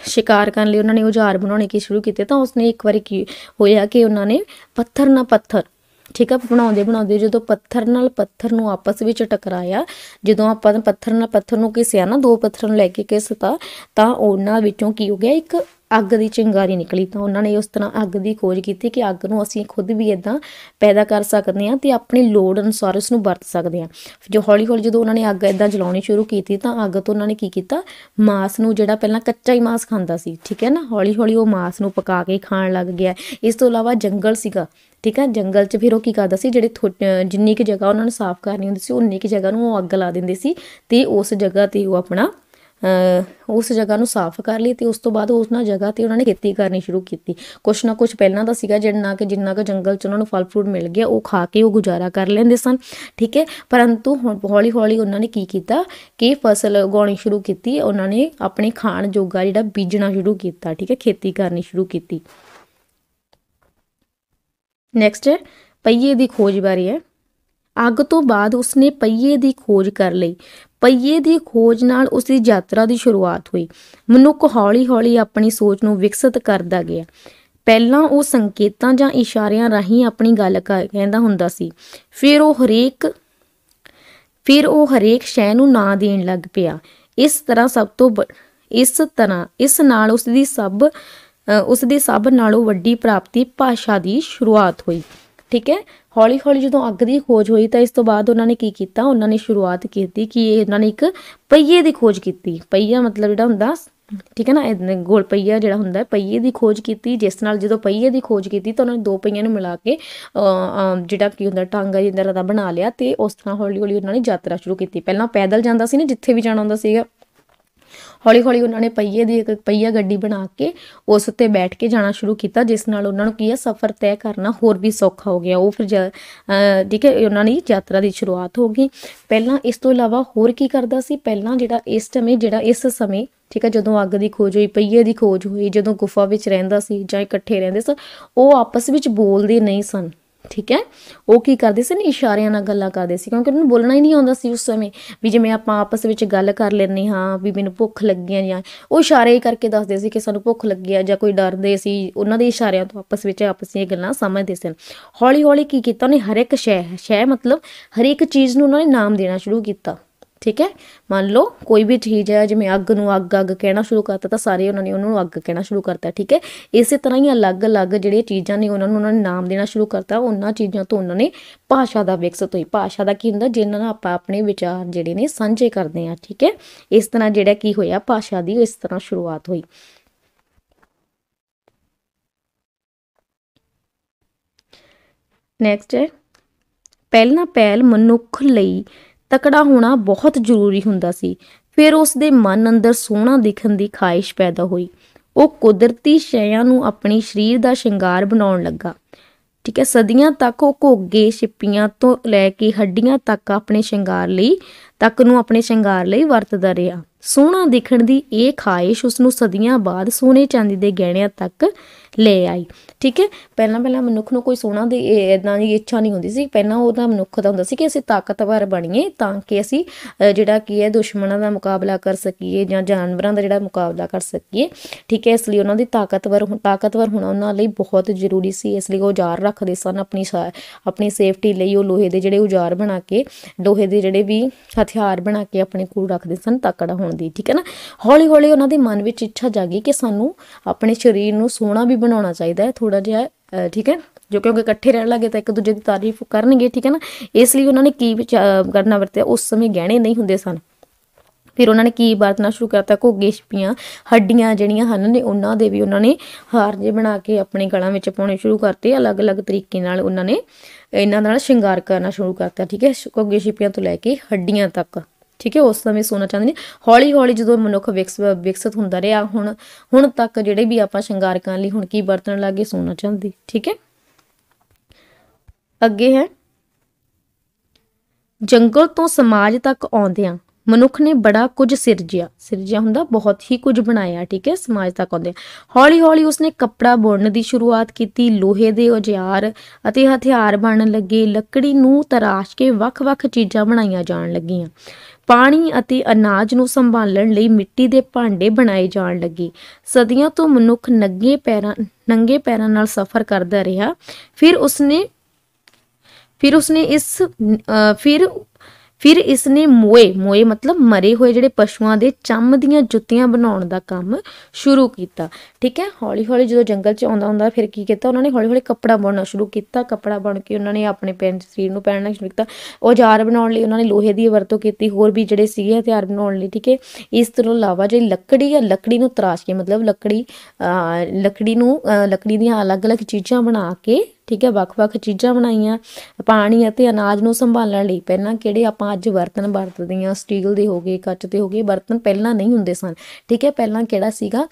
शिकार करने लई उन्होंने औजार बनाने की शुरू किए। तो उसने एक बार की होया कि उन्होंने पत्थर ना पत्थर, ठीक है, बनाते बनाते जो पत्थर नाल पत्थर नूं आपस में टकराया, जो आप पत्थर नाल पत्थर नूं घिसिया ना, दो पत्थर नूं लैके घिसता तो उन्हां विचों की हो गया एक अग की चिंगारी निकली। तो उन्होंने उस तरह अग की खोज की कि अग नूं असीं खुद भी इदां पैदा कर सकते हैं तो अपनी लोड़ अनुसार उसनूं वरत सकते हैं। जो हौली हौली जो उन्होंने अग इदां जलाउणी शुरू की तो अग तो उन्होंने की किया, मांस नूं जिहड़ा पहलां कच्चा ही मांस खांदा सी, ठीक है ना, हौली हौली वो मांस नूं पका के खाण लग गया। इस तो इलावा जंगल सीगा, ठीक है, जंगल 'ਚ फिर वो की करदा सी, जिहड़े जिन्नी क जगह उन्होंने साफ करनी हुंदी सी उन्नी क जगह नूं अग ला दिंदे सी ते उस जगह ते वो अपना उस जगह नूं साफ कर लई ते उस तो बाद उस जगह ते उन्होंने खेती करनी शुरू की। कुछ ना कुछ पहलां दा सीगा जिन्ना क जंगल 'ਚ उन्होंने फल फ्रूट मिल गया वो खा के वो गुजारा कर लेंदे सन, ठीक है। परंतु हौली हौली उन्होंने की कीता कि फसल उगाउणी शुरू की, उन्होंने अपने खाण जोगा जिहड़ा बीजना शुरू किया, ठीक है, खेती करनी शुरू की। नैक्सट है पहिए की खोज बारे है। अग तो बाद उसने पहिए की खोज कर ली। पहिए की खोज नाल उसकी यात्रा की शुरुआत हुई। मनुख हौली हौली अपनी सोच नूं विकसित करता गया। पहलां वो संकेतां जां इशारियां राहीं अपनी गल कहंदा हुंदा सी, फिर वो हरेक शै नूं नां देण लग पिया। इस नाल उसदी सब नालों वड्डी प्राप्ति भाषा की शुरुआत हुई, ठीक है। हौली हौली जो अग की खोज हुई तो इस तो बाद उन्होंने की किया, उन्होंने शुरुआत की कि उन्होंने एक पहिए की खोज की। पहिया मतलब जिहड़ा हुंदा, ठीक है ना, गोल पहिया जिहड़ा हुंदा पहिए की खोज की, जिस नाल जो पहिए की खोज की तो उन्होंने दो पहिया मिला के जिहड़ा की हुंदा टांगा जिंदा दा बना लिया तो उस तरह हौली हौली उन्होंने यात्रा शुरू की। पहलां पैदल जांदा सी ना, जिथे भी जाना हुंदा सीगा, हौली हौली उन्होंने पहिए की एक पहिया गड्डी बना के उस उत्ते बैठ के जाना शुरू किया, जिस नाल उन्होंने की है सफ़र तय करना होर भी सौखा हो गया। वो फिर ठीक है उन्होंने यात्रा की शुरुआत हो गई। पहलां इस तो इलावा होर की करदा सी, पहलां जिहड़ा इस समय ठीक है जो अग की खोज हुई, पहिए की खोज हुई, जो गुफा विच रहिंदा सी जां इकट्ठे रहिंदे सन, वो आपस विच बोलदे नहीं सन, ठीक है। वो की करदे सन, इशारियां नाल गल्लां करदे सी, क्योंकि उन्होंने बोलना ही नहीं आउंदा सी उस समय भी जिवें आपां आपस विच गल कर लैंदे हाँ भी मैनूं भुख लगी है, जां वो इशारे ही करके दसदे सी कि सानूं भुख लगी है, जां कोई डरदे सी उन्हां दे इशारियां तो आपस ਦੀਆਂ ਗੱਲਾਂ समझदे सन। हौली हौली की कीता उन्हें हर एक शै मतलब हर एक चीज़ नूं उन्होंने नाम देना शुरू किया, ठीक है। मान लो कोई भी चीज़ है जिवें अग नूं अग अग कहना शुरू करता तो सारे उन्होंने उन्होंने अग कहना शुरू करता, ठीक है। इस तरह ही अलग अलग जिहड़ियां चीज़ां ने उन्होंने नाम देना शुरू करता, उन्हां चीज़ों तो उन्होंने भाषा का विकसित हुई। भाषा का की हुंदा जिन्हां नाल आपां अपने विचार जिहड़े ने सांझे करदे हैं, ठीक है। इस तरह जिहड़ा की होया भाषा की इस तरह शुरुआत हुई। नैक्सट है पहल मनुख लई तकड़ा होना बहुत जरूरी हुंदा सी। फिर उसदे मन अंदर सोहना दिखण दी ख्वाहिश पैदा हुई। वो कुदरती शैयां नूं अपने शरीर का शिंगार बनाउण लगा, ठीक है। सदियां तक वो घोगे छिप्पियां तो लैके हड्डियां तक अपने शिंगार लई वरतदा रहा। सोहना दिखण दी ये ख्वाहिश उसनूं सदियां बाद सोने चांदी दे गहणियां तक ले आई, ठीक है। पहला मनुख नूं कोई सोहना दी इदां दी इच्छा नहीं हुंदी सी। पहला उहदा मनुख दा हुंदा सी कि असीं ताकतवर बणीए तां कि असीं जिहड़ा की है दुश्मणां दा मुकाबला कर सकीए जां जानवरां दा जिहड़ा मुकाबला कर सकीए, ठीक है। इसलिए उन्हां दी ताकतवर होना उन्हां लई बहुत जरूरी सी। इसलिए औजार रखदे सन अपनी सेफ्टी लई। वो लोहे दे जिहड़े औजार बना के, लोहे दे जिहड़े भी हथियार बना के अपने कोल रखदे सन तकड़ा होण दी, ठीक है ना। हौली हौली उन्हां दे मन विच इच्छा जागी कि सानूं अपने शरीर नूं सोहना भी बनाउणा चाहीदा है थोड़ा जिहा, ठीक है। जो क्योंकि इकट्ठे रहण लगे तो एक दूजे की तारीफ करनगे, ठीक है ना। इसलिए उन्होंने की करना वरतिया, उस समय गहणे नहीं हुंदे सन। फिर उन्होंने की वरतना शुरू करता, घोगे छिप्पियां हड्डियां ਜਿਹੜੀਆਂ ਹਨ ਨੇ ਉਹਨਾਂ ਦੇ ਵੀ ਉਹਨਾਂ ਨੇ ਹਾਰ ਜੇ ਬਣਾ ਕੇ ਆਪਣੇ ਗਲਾਂ ਵਿੱਚ ਪਾਉਣੇ ਸ਼ੁਰੂ ਕਰਤੇ। ਅਲੱਗ-ਅਲੱਗ ਤਰੀਕੇ ਨਾਲ ਉਹਨਾਂ ਨੇ ਇਹਨਾਂ ਨਾਲ ਸ਼ਿੰਗਾਰ ਕਰਨਾ ਸ਼ੁਰੂ ਕਰਤਾ, ਠੀਕ ਹੈ। ਘੋਗੇ ਛਿੱਪੀਆਂ ਤੋਂ ਲੈ ਕੇ ਹੱਡੀਆਂ ਤੱਕ, ਠੀਕ ਹੈ। ਉਸ ਸਮੇਂ ਸੋਨਾ ਚਾਂਦੀ ਨੇ ਹੌਲੀ ਹੌਲੀ ਜਦੋਂ ਮਨੁੱਖ ਵਿਕਸਿਤ ਹੁੰਦਾ ਰਿਹਾ, ਹੁਣ ਤੱਕ ਜਿਹੜੇ ਵੀ ਆਪਾਂ ਸ਼ਿੰਗਾਰ ਕਰਨ ਲਈ ਹੁਣ ਕੀ ਵਰਤਣ ਲੱਗੇ, ਸੋਨਾ ਚਾਂਦੀ, ਠੀਕ ਹੈ। ਅੱਗੇ ਹੈ ਜੰਗਲ ਤੋਂ ਸਮਾਜ ਤੱਕ ਆਉਂਦਿਆਂ ਮਨੁੱਖ ਨੇ ਬੜਾ ਕੁਝ ਸਿਰਜਿਆ ਹੁੰਦਾ ਬਹੁਤ ਹੀ ਕੁਝ ਬਣਾਇਆ, ਠੀਕ ਹੈ, ਸਮਾਜ ਤੱਕ ਆਉਂਦੇ। ਹੌਲੀ ਹੌਲੀ ਉਸਨੇ ਕੱਪੜਾ ਬੁਣਨ ਦੀ ਸ਼ੁਰੂਆਤ ਕੀਤੀ, ਲੋਹੇ ਦੇ ਔਜ਼ਾਰ ਅਤੇ ਹਥਿਆਰ ਬਣਨ ਲੱਗੇ, ਲੱਕੜੀ ਨੂੰ ਤਰਾਸ਼ ਕੇ ਵੱਖ-ਵੱਖ ਚੀਜ਼ਾਂ ਬਣਾਈਆਂ ਜਾਣ ਲੱਗੀਆਂ, ਪਾਣੀ ਅਤੇ ਅਨਾਜ ਨੂੰ ਸੰਭਾਲਣ ਲਈ ਮਿੱਟੀ ਦੇ ਭਾਂਡੇ ਬਣਾਏ ਜਾਣ ਲੱਗੇ। ਸਦੀਆਂ ਤੋਂ ਮਨੁੱਖ ਨੰਗੇ ਪੈਰਾਂ ਨਾਲ ਸਫ਼ਰ ਕਰਦਾ ਰਿਹਾ। ਫਿਰ ਇਸਨੇ ਮੋਏ ਮਤਲਬ ਮਰੇ ਹੋਏ ਜਿਹੜੇ ਪਸ਼ੂਆਂ ਦੇ ਚੰਮ ਦੀਆਂ ਜੁੱਤੀਆਂ ਬਣਾਉਣ ਦਾ ਕੰਮ ਸ਼ੁਰੂ ਕੀਤਾ, ਠੀਕ ਹੈ। ਹੌਲੀ ਹੌਲੀ ਜਦੋਂ ਜੰਗਲ 'ਚ ਆਉਂਦਾ ਹੁੰਦਾ ਫਿਰ ਕੀ ਕੀਤਾ ਉਹਨਾਂ ਨੇ, ਹੌਲੀ ਹੌਲੀ ਕੱਪੜਾ ਬੁਣਨਾ ਸ਼ੁਰੂ ਕੀਤਾ। ਕੱਪੜਾ ਬੁਣ ਕੇ ਉਹਨਾਂ ਨੇ ਆਪਣੇ ਸਰੀਰ ਨੂੰ ਪਹਿਨਣਾ ਸ਼ੁਰੂ ਕੀਤਾ। ਔਜ਼ਾਰ ਬਣਾਉਣ ਲਈ ਉਹਨਾਂ ਨੇ ਲੋਹੇ ਦੀ ਵਰਤੋਂ ਕੀਤੀ, ਹੋਰ ਵੀ ਜਿਹੜੇ ਸੀਗੇ ਹਥਿਆਰ ਬਣਾਉਣ ਲਈ, ਠੀਕ ਹੈ। ਇਸ ਤੋਂ ਇਲਾਵਾ ਜਿਹੜੀ ਲੱਕੜੀ ਆ, ਲੱਕੜੀ ਨੂੰ ਤਰਾਸ਼ ਕੇ ਮਤਲਬ ਲੱਕੜੀ ਦੀਆਂ ਅਲੱਗ-ਅਲੱਗ ਚੀਜ਼ਾਂ ਬਣਾ ਕੇ, ਠੀਕ ਹੈ, ਵੱਖ-ਵੱਖ ਚੀਜ਼ਾਂ ਬਣਾਈਆਂ। ਪਾਣੀ ਅਤੇ ਅਨਾਜ ਨੂੰ ਸੰਭਾਲਣ ਲਈ ਪਹਿਲਾਂ ਕਿਹੜੇ ਆਪਾਂ ਅੱਜ ਬਰਤਨ ਵਰਤਦੇ ਹਾਂ, ਸਟੀਲ ਦੇ ਹੋ ਗਏ, ਕੱਚ ਦੇ ਹੋ ਗਏ, ਬਰਤਨ ਪਹਿਲਾਂ ਨਹੀਂ ਹੁੰਦੇ ਸਨ, ਠੀਕ ਹੈ। ਪਹਿਲਾਂ ਕਿਹੜਾ ਸੀਗਾ,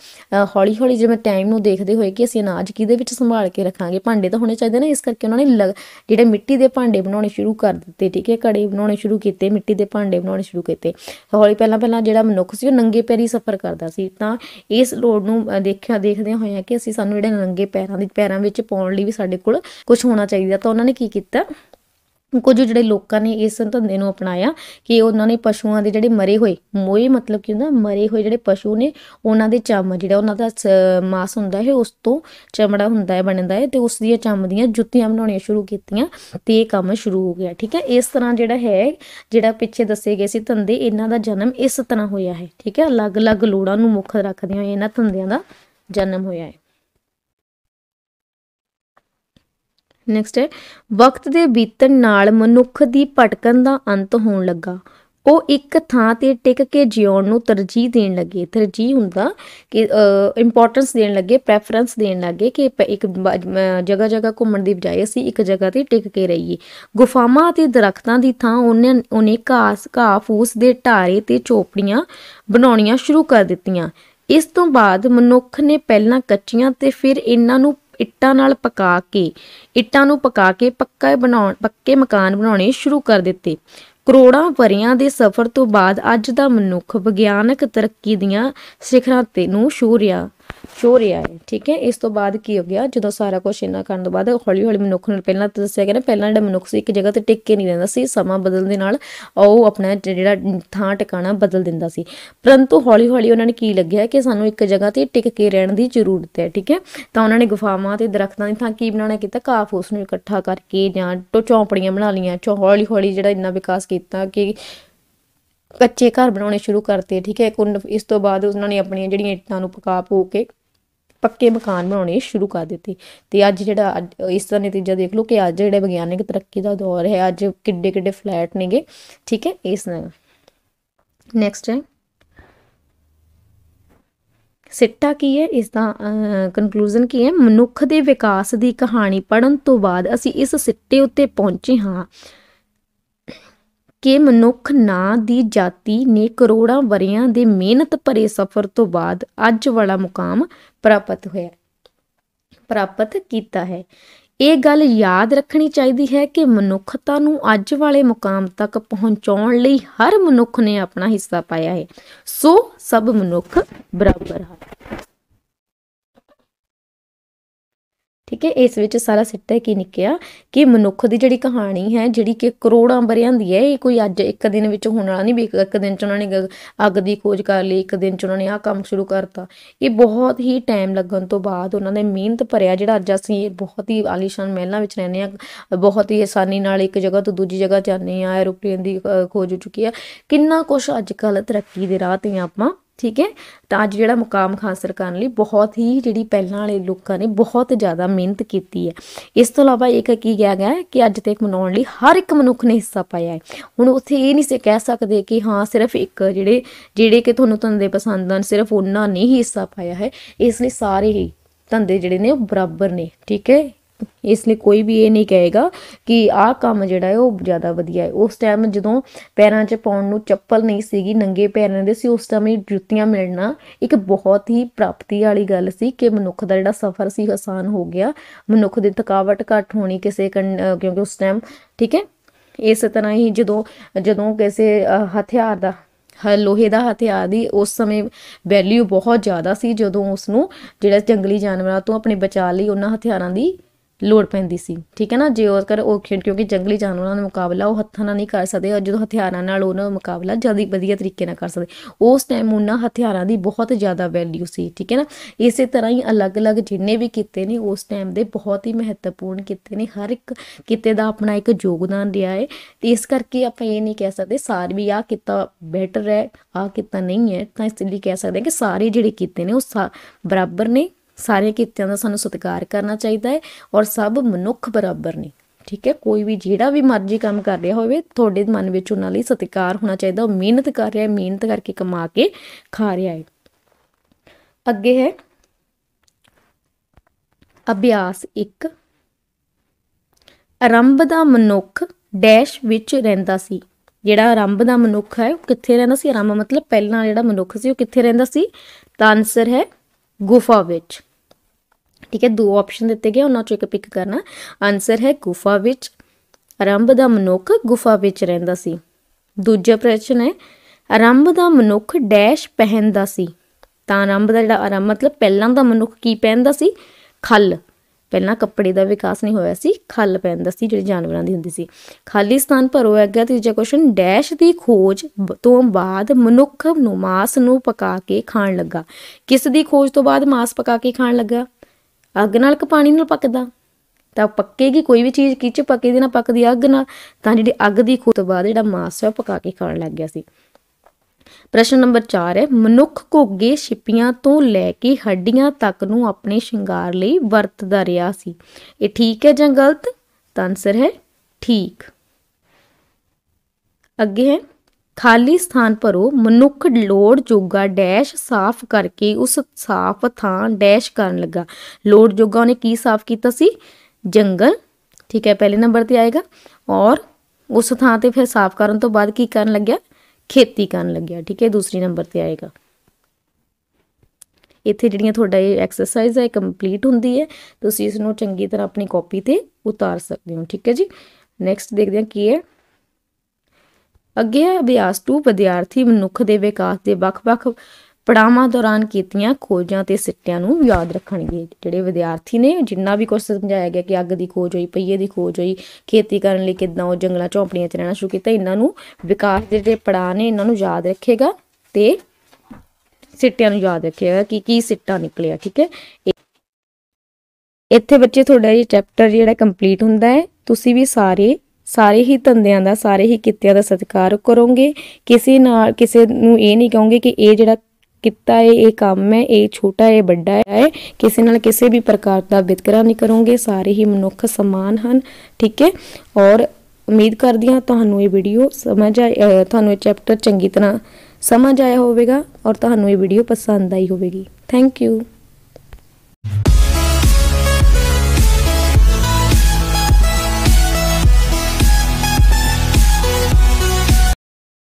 ਹੌਲੀ ਹੌਲੀ ਜਿਵੇਂ ਟਾਈਮ ਨੂੰ ਦੇਖਦੇ ਹੋਏ ਕਿ ਅਸੀਂ ਅਨਾਜ ਕਿਹਦੇ ਵਿੱਚ ਸੰਭਾਲ ਕੇ ਰੱਖਾਂਗੇ, ਭਾਂਡੇ ਤਾਂ ਹੋਣੇ ਚਾਹੀਦੇ ਨੇ, ਇਸ ਕਰਕੇ ਉਹਨਾਂ ਨੇ ਜਿਹੜੇ ਮਿੱਟੀ ਦੇ ਭਾਂਡੇ ਬਣਾਉਣੇ ਸ਼ੁਰੂ ਕਰ ਦਿੱਤੇ, ਠੀਕ ਹੈ, ਘੜੇ ਬਣਾਉਣੇ ਸ਼ੁਰੂ ਕੀਤੇ, ਮਿੱਟੀ ਦੇ ਭਾਂਡੇ ਬਣਾਉਣੇ ਸ਼ੁਰੂ ਕੀਤੇ। ਹੌਲੀ ਪਹਿਲਾਂ ਜਿਹੜਾ ਮਨੁੱਖ ਸੀ ਉਹ ਨੰਗੇ ਪੈਰੀ ਸਫ਼ਰ ਕਰਦਾ ਸੀ, ਤਾਂ ਇਸ ਲੋੜ ਨੂੰ ਦੇਖਦਿਆਂ ਹੋਇਆ ਕਿ ਸਾਨੂੰ ਜਿਹੜੇ ਨੰਗੇ ਪੈਰਾਂ ਵਿੱਚ ਪਾਉਣ ਲਈ ਵੀ ਸਾਡੇ ਕੋਲ ਕੁਝ ਹੋਣਾ ਚਾਹੀਦਾ। ਤਾਂ ਉਹਨਾਂ ਨੇ ਕੀ ਕੀਤਾ, ਕੁਝ ਜਿਹੜੇ ਲੋਕਾਂ ਨੇ ਇਸ ਧੰਦੇ ਨੂੰ ਅਪਣਾਇਆ ਕਿ ਉਹਨਾਂ ਨੇ ਪਸ਼ੂਆਂ ਦੇ ਜਿਹੜੇ ਮੋਏ ਮਤਲਬ ਕੀ ਹੁੰਦਾ, ਮਰੇ ਹੋਏ ਜਿਹੜੇ ਪਸ਼ੂ ਨੇ ਉਹਨਾਂ ਦੇ ਚੰਮ, ਜਿਹੜਾ ਉਹਨਾਂ ਦਾ ਮਾਸ ਹੁੰਦਾ ਹੈ ਉਸ ਤੋਂ ਚਮੜਾ ਹੁੰਦਾ ਹੈ ਬਣਦਾ ਹੈ, ਤੇ ਉਸ ਦੀਆਂ ਚੰਮ ਦੀਆਂ ਜੁੱਤੀਆਂ ਬਣਾਉਣੀਆਂ ਸ਼ੁਰੂ ਕੀਤੀਆਂ ਤੇ ਇਹ ਕੰਮ ਸ਼ੁਰੂ ਹੋ ਗਿਆ, ਠੀਕ ਹੈ। ਇਸ ਤਰ੍ਹਾਂ ਜਿਹੜਾ ਪਿੱਛੇ ਦੱਸੇ ਗਏ ਸੀ ਧੰਦੇ, ਇਹਨਾਂ ਦਾ ਜਨਮ ਇਸ ਤਰ੍ਹਾਂ ਹੋਇਆ ਹੈ, ਠੀਕ ਹੈ। ਅਲੱਗ-ਅਲੱਗ ਲੋੜਾਂ ਨੂੰ ਮੁੱਖ ਰੱਖਦਿਆਂ ਹੋਏ ਇਹਨਾਂ ਧੰਦਿਆਂ ਦਾ ਜਨਮ ਹੋਇਆ ਹੈ। ਨੈਕਸਟ ਹੈ, ਵਕਤ ਦੇ ਬੀਤਣ ਨਾਲ ਮਨੁੱਖ ਦੀ ਭਟਕਣ ਦਾ ਅੰਤ ਹੋਣ ਲੱਗਾ। ਉਹ ਇੱਕ ਥਾਂ ਤੇ ਟਿਕ ਕੇ ਜਿਉਣ ਨੂੰ ਤਰਜੀਹ ਦੇਣ ਲੱਗੇ। ਤਰਜੀਹ ਹੁੰਦਾ ਕਿ ਇੰਪੋਰਟੈਂਸ ਦੇਣ ਲੱਗੇ, ਪ੍ਰੈਫਰੈਂਸ ਦੇਣ ਲੱਗੇ ਕਿ ਇੱਕ ਜਗ੍ਹਾ ਘੁੰਮਣ ਦੀ ਬਜਾਏ ਅਸੀਂ ਇੱਕ ਜਗ੍ਹਾ ਤੇ ਟਿਕ ਕੇ ਰਹੀਏ। ਗੁਫਾਵਾਂ ਅਤੇ ਦਰਖਤਾਂ ਦੀ ਥਾਂ ਉਹਨੇ ਘਾਹ ਫੂਸ ਦੇ ਢਾਰੇ ਤੇ ਝੋਪੜੀਆਂ ਬਣਾਉਣੀਆਂ ਸ਼ੁਰੂ ਕਰ ਦਿੱਤੀਆਂ। ਇਸ ਤੋਂ ਬਾਅਦ ਮਨੁੱਖ ਨੇ ਪਹਿਲਾਂ ਕੱਚੀਆਂ ਤੇ ਫਿਰ ਇਹਨਾਂ ਨੂੰ ਇੱਟਾਂ ਨੂੰ ਪਕਾ ਕੇ ਪੱਕੇ ਮਕਾਨ ਬਣਾਉਣੇ ਸ਼ੁਰੂ ਕਰ ਦਿੱਤੇ। ਕਰੋੜਾਂ ਵਰ੍ਹਿਆਂ ਦੇ ਸਫ਼ਰ ਤੋਂ ਬਾਅਦ ਅੱਜ ਦਾ ਮਨੁੱਖ ਵਿਗਿਆਨਕ ਤਰੱਕੀ ਦੀਆਂ ਸਿਖਰਾਂ ਤੇ ਨੂੰ ਛੂਹ ਰਿਹਾ ਹੈ, ਠੀਕ ਹੈ। ਇਸ ਤੋਂ ਬਾਅਦ ਕੀ ਹੋ ਗਿਆ, ਜਦੋਂ ਸਾਰਾ ਕੁਝ ਇਹਨਾਂ ਕਰਨ ਤੋਂ ਬਾਅਦ ਹੌਲੀ ਹੌਲੀ ਮਨੁੱਖ ਨੂੰ ਪਹਿਲਾਂ ਤਾਂ ਦੱਸਿਆ ਗਿਆ ਨਾ, ਪਹਿਲਾਂ ਜਿਹੜਾ ਮਨੁੱਖ ਸੀ ਇੱਕ ਜਗ੍ਹਾ ਤੇ ਟਿਕ ਕੇ ਨਹੀਂ ਰਹਿੰਦਾ ਸੀ, ਸਮਾਂ ਬਦਲਣ ਦੇ ਨਾਲ ਉਹ ਆਪਣਾ ਜਿਹੜਾ ਥਾਂ ਟਿਕਾਣਾ ਬਦਲ ਦਿੰਦਾ ਸੀ। ਪਰੰਤੂ ਹੌਲੀ ਹੌਲੀ ਉਹਨਾਂ ਨੇ ਕੀ ਲੱਗਿਆ ਕਿ ਸਾਨੂੰ ਇੱਕ ਜਗ੍ਹਾ ਤੇ ਟਿਕ ਕੇ ਰਹਿਣ ਦੀ ਜ਼ਰੂਰਤ ਹੈ, ਠੀਕ ਹੈ। ਤਾਂ ਉਹਨਾਂ ਨੇ ਗੁਫਾਵਾਂ ਤੇ ਦਰਖਤਾਂ ਦੀ ਥਾਂ ਕੀ ਬਣਾਉਣਾ ਕੀਤਾ, ਘਾਹ ਫੂਸ ਨੂੰ ਇਕੱਠਾ ਕਰਕੇ ਜਾਂ ਝੌਂਪੜੀਆਂ ਬਣਾ ਲਈਆਂ। ਹੌਲੀ ਹੌਲੀ ਜਿਹੜਾ ਇੰਨਾ ਵਿਕਾਸ ਕੀਤਾ ਕਿ ਕੱਚੇ ਘਰ ਬਣਾਉਣੇ ਸ਼ੁਰੂ ਕਰਤੇ, ਠੀਕ ਹੈ। ਇਸ ਤੋਂ ਬਾਅਦ ਉਹਨਾਂ ਨੇ ਆਪਣੀਆਂ ਜਿਹੜੀਆਂ ਇੱਟਾਂ ਨੂੰ ਪਕਾ ਕੇ ਪੱਕੇ ਮਕਾਨ ਬਣਾਉਣੇ ਸ਼ੁਰੂ ਕਰ ਦਿੱਤੇ। ਤੇ ਅੱਜ ਜਿਹੜਾ ਇਸ ਦਾ ਨਤੀਜਾ ਦੇਖ ਲਓ ਕਿ ਅੱਜ ਜਿਹੜਾ ਵਿਗਿਆਨਿਕ ਤਰੱਕੀ ਦਾ ਦੌਰ ਹੈ, ਅੱਜ ਕਿੱਡੇ ਫਲੈਟ ਨੇਗੇ, ਠੀਕ ਹੈ। ਇਸ ਨਾਲ ਨੈਕਸਟ ਹੈ ਸਿੱਟਾ ਕੀ ਹੈ, ਇਸ ਦਾ ਕਨਕਲੂਜ਼ਨ ਕੀ ਹੈ। ਮਨੁੱਖ ਦੇ ਵਿਕਾਸ ਦੀ ਕਹਾਣੀ ਪੜ੍ਹਨ ਤੋਂ ਬਾਅਦ ਅਸੀਂ ਇਸ ਸਿੱਟੇ ਉੱਤੇ ਪਹੁੰਚੇ ਹਾਂ ਕਿ ਮਨੁੱਖ ਨਾਂ ਦੀ ਜਾਤੀ ਨੇ ਕਰੋੜਾਂ ਵਰ੍ਹਿਆਂ ਦੇ ਮਿਹਨਤ ਭਰੇ ਸਫ਼ਰ ਤੋਂ ਬਾਅਦ ਅੱਜ ਵਾਲਾ ਮੁਕਾਮ ਪ੍ਰਾਪਤ ਕੀਤਾ ਹੈ। ਇਹ ਗੱਲ ਯਾਦ ਰੱਖਣੀ ਚਾਹੀਦੀ ਹੈ ਕਿ ਮਨੁੱਖਤਾ ਨੂੰ ਅੱਜ ਵਾਲੇ ਮੁਕਾਮ ਤੱਕ ਪਹੁੰਚਾਉਣ ਲਈ ਹਰ ਮਨੁੱਖ ਨੇ ਆਪਣਾ ਹਿੱਸਾ ਪਾਇਆ ਹੈ, ਸੋ ਸਭ ਮਨੁੱਖ ਬਰਾਬਰ ਹਨ, ਠੀਕ ਹੈ। ਇਸ ਵਿੱਚ ਸਾਰਾ ਸਿੱਟਾ ਕੀ ਨਿਕਲਿਆ ਕਿ ਮਨੁੱਖ ਦੀ ਜਿਹੜੀ ਕਹਾਣੀ ਹੈ, ਜਿਹੜੀ ਕਿ ਕਰੋੜਾਂ ਵਰ੍ਹਿਆਂ ਦੀ ਹੈ, ਇਹ ਕੋਈ ਅੱਜ ਇੱਕ ਦਿਨ ਵਿੱਚ ਹੋਣ ਵਾਲਾ ਨਹੀਂ ਵੀ ਇੱਕ ਦਿਨ 'ਚ ਉਹਨਾਂ ਨੇ ਅੱਗ ਦੀ ਖੋਜ ਕਰ ਲਈ, ਇੱਕ ਦਿਨ 'ਚ ਉਹਨਾਂ ਨੇ ਆਹ ਕੰਮ ਸ਼ੁਰੂ ਕਰਤਾ। ਇਹ ਬਹੁਤ ਹੀ ਟਾਈਮ ਲੱਗਣ ਤੋਂ ਬਾਅਦ ਉਹਨਾਂ ਨੇ ਮਿਹਨਤ ਭਰਿਆ ਜਿਹੜਾ ਅੱਜ ਅਸੀਂ ਬਹੁਤ ਹੀ ਆਲੀਸ਼ਾਨ ਮਹਿਲਾਂ ਵਿੱਚ ਰਹਿੰਦੇ ਹਾਂ, ਬਹੁਤ ਹੀ ਆਸਾਨੀ ਨਾਲ ਇੱਕ ਜਗ੍ਹਾ ਤੋਂ ਦੂਜੀ ਜਗ੍ਹਾ ਜਾਂਦੇ ਹਾਂ, ਐਰੋਪਲੇਨ ਦੀ ਖੋਜ ਹੋ ਚੁੱਕੀ ਹੈ, ਕਿੰਨਾ ਕੁਛ ਅੱਜ ਕੱਲ੍ਹ ਤਰੱਕੀ ਦੇ ਰਾਹ 'ਤੇ ਆਪਾਂ, ਠੀਕ ਹੈ। ਤਾਂ ਅੱਜ ਜਿਹੜਾ ਮੁਕਾਮ ਹਾਸਲ ਕਰਨ ਲਈ ਬਹੁਤ ਹੀ ਜਿਹੜੀ ਪਹਿਲਾਂ ਵਾਲੇ ਲੋਕਾਂ ਨੇ ਬਹੁਤ ਜ਼ਿਆਦਾ ਮਿਹਨਤ ਕੀਤੀ ਹੈ। ਇਸ ਤੋਂ ਇਲਾਵਾ ਇੱਕ ਕੀ ਕਿਹਾ ਗਿਆ ਕਿ ਅੱਜ ਤੱਕ ਮਨਾਉਣ ਲਈ ਹਰ ਇੱਕ ਮਨੁੱਖ ਨੇ ਹਿੱਸਾ ਪਾਇਆ ਹੈ। ਹੁਣ ਉੱਥੇ ਇਹ ਨਹੀਂ ਕਹਿ ਸਕਦੇ ਕਿ ਹਾਂ ਸਿਰਫ ਇੱਕ ਜਿਹੜੇ ਕਿ ਤੁਹਾਨੂੰ ਧੰਦੇ ਪਸੰਦ ਹਨ ਸਿਰਫ ਉਹਨਾਂ ਨੇ ਹੀ ਹਿੱਸਾ ਪਾਇਆ ਹੈ। ਇਸ ਲਈ ਸਾਰੇ ਹੀ ਧੰਦੇ ਜਿਹੜੇ ਨੇ ਉਹ ਬਰਾਬਰ ਨੇ, ਠੀਕ ਹੈ। ਇਸ ਲਈ ਕੋਈ ਵੀ ਇਹ ਨਹੀਂ ਕਹੇਗਾ ਕਿ ਆਹ ਕੰਮ ਜਿਹੜਾ ਹੈ ਉਹ ਜ਼ਿਆਦਾ ਵਧੀਆ ਹੈ। ਉਸ ਟਾਈਮ ਜਦੋਂ ਪੈਰਾਂ 'ਚ ਪਾਉਣ ਨੂੰ ਚੱਪਲ ਨਹੀਂ ਸੀਗੀ, ਨੰਗੇ ਪੈਰ ਰਹਿੰਦੇ ਸੀ, ਉਸ ਟਾਈਮ ਜੁੱਤੀਆਂ ਮਿਲਣਾ ਇੱਕ ਬਹੁਤ ਹੀ ਪ੍ਰਾਪਤੀ ਵਾਲੀ ਗੱਲ ਸੀ ਕਿ ਮਨੁੱਖ ਦਾ ਜਿਹੜਾ ਸਫ਼ਰ ਸੀ ਆਸਾਨ ਹੋ ਗਿਆ, ਮਨੁੱਖ ਦੀ ਥਕਾਵਟ ਘੱਟ ਹੋਣੀ ਕਿਉਂਕਿ ਉਸ ਟਾਈਮ, ਠੀਕ ਹੈ। ਇਸ ਤਰ੍ਹਾਂ ਹੀ ਜਦੋਂ ਕਿਸੇ ਹਥਿਆਰ ਦਾ लोहे का हथियार की उस समय वैल्यू बहुत ज़्यादा सी, जदों उसनों जिहड़ा जंगली जानवरों तो अपने बचा लई उन्हां हथियारां दी लोड़ पैंदी सी। ठीक है ना, जे अगर क्योंकि जंगली जानवरों का मुकाबला वो हत्थां नाल नहीं कर सकते, और जो हथियारां नाल उन्हां दा मुकाबला ज़्यादा वधिया तरीके नाल कर सकते, उस टाइम उन्हां हथियारां दी बहुत ज़्यादा वैल्यू सी। ठीक है ना, इस तरह ही अलग अलग जिन्ने भी किते ने उस टाइम दे बहुत ही महत्वपूर्ण किते ने, हर एक किते दा अपना एक योगदान रहा है। तो इस करके आप ये नहीं कह सकते सारे भी आ किता बैटर है आ किता नहीं है, तो इसलिए कह सकते हैं कि सारे जिहड़े किते ने वो बराबर ने, सारे कित्तियां दा सानूं सत्कार करना चाहिए है, और सब मनुख बराबर ने। ठीक है, कोई भी जिहड़ा भी मर्जी काम कर रहा होवे तुहाडे मन विच उन्हां लई सत्कार होना चाहिए, वो मेहनत कर रहा है, मेहनत करके कमा के खा रहा है। अगे है अभ्यास 1, आरंभ दा मनुख डैश विच रहिंदा सी। जिहड़ा आरंभ दा मनुख है वो कित्थे रहिंदा सी, आरंभ मतलब पहला जिहड़ा मनुख सी वो कित्थे रहिंदा सी, तां आंसर है गुफा विच। ठीक है, 2 ऑप्शन दिते गए, उन्हां चों एक पिक करना। आंसर है गुफा विच, आरंभ दा मनुख गुफा विच रहिंदा सी। दूजा प्रश्न है आरंभ दा मनुख डैश पहनदा सी। तां आरंभ दा जिहड़ा आरंभ मतलब पहलां दा मनुख की पहनदा सी, खल। पहलां कपड़े का विकास नहीं होया सी, खल पहनदा सी जिहड़ी जानवरां दी हुंदी सी। खाली स्थान भरो है अगे। तीजा क्वेश्चन डैश दी खोज तो बाद मनुख नूं मांस नूं पका के खाण लगा। किस दी खोज तो बाद मांस पका के खाण लगा, अग नाल कि पानी नाल पकदा, तां पक्केगी कोई भी चीज़ किच पकदी ना पकदी अग नाल, तां जिहड़ी अग दी खोज तो बाद जिहड़ा मांस है पका के खाण लग गया सी। प्रश्न नंबर 4 है मनुख घोगे छिपियां तो लैके हड्डियां तक नूं अपने शिंगार लई वरतदा रहा सी। ये ठीक है जां गलत, तां आंसर है ठीक। अगे है खाली स्थान भरो मनुख लोड़ जोगा डैश साफ करके उस साफ थां डैश करन लगा। लोड़ जोगा उन्हें की साफ किया सी, जंगल। ठीक है, पहले नंबर ते आएगा। और उस थां ते फिर साफ करन तो बाद की करन लग्या, खेती करन लग्या। ठीक है, दूसरी नंबर ते आएगा। इत्थे जिहड़ियां तुहाडा ये एक्सरसाइज है कंप्लीट हुंदी है, तुसीं इसनूं चंगी तरह अपनी कॉपी ते उतार सकते हो। ठीक है जी, नैक्सट देखते हैं की है। अगे है अभ्यास 2 विद्यार्थी मनुख के विकास के ਵੱਖ-ਵੱਖ पड़ावां दौरान कीतियां खोजां ते सिੱਟਿਆਂ ਨੂੰ याद रखणगे। ਜਿਹੜੇ विद्यार्थी ने जिन्ना भी कुछ समझाया गया कि अग की खोज हुई, पहिए की खोज हुई, खेती करने लई किदां ਉਹ जंगलां ਝੌਂਪੜੀਆਂ 'ਚ रहना शुरू किया, इन्हां ਨੂੰ विकास के ਜਿਹੜੇ पड़ाव ने इन्हां ਨੂੰ याद रखेगा ते ਸਿੱਟਿਆਂ ਨੂੰ याद रखेगा कि की ਸਿੱਟਾ निकलिया। ठीक है, ਇੱਥੇ ਬੱਚੇ ਤੁਹਾਡਾ ਇਹ ਚੈप्टर ਜਿਹੜਾ ਕੰਪਲੀਟ ਹੁੰਦਾ है। ਤੁਸੀਂ ਵੀ ਸਾਰੇ ही ਧੰਦਿਆਂ ਦਾ, ਸਾਰੇ ही ਕਿੱਤਿਆਂ ਦਾ ਸਤਿਕਾਰ ਕਰੋਗੇ। ਕਿਸੇ ਨੂੰ ਇਹ ਨਹੀਂ ਕਹੋਗੇ कि ਇਹ ਜਿਹੜਾ किता है ये काम है, ये छोटा है, बड़ा है, किसी नाल किसी भी प्रकार का वितकरा नहीं करोगे। सारे ही मनुख समान हैं। ठीक है, और उम्मीद करदी हां तुहानूं ये वीडियो समझ आए, तुहानूं ये चैप्टर चंगी तरह समझ आया होवेगा और तुहानूं ये वीडियो पसंद आई होवेगी। Thank you.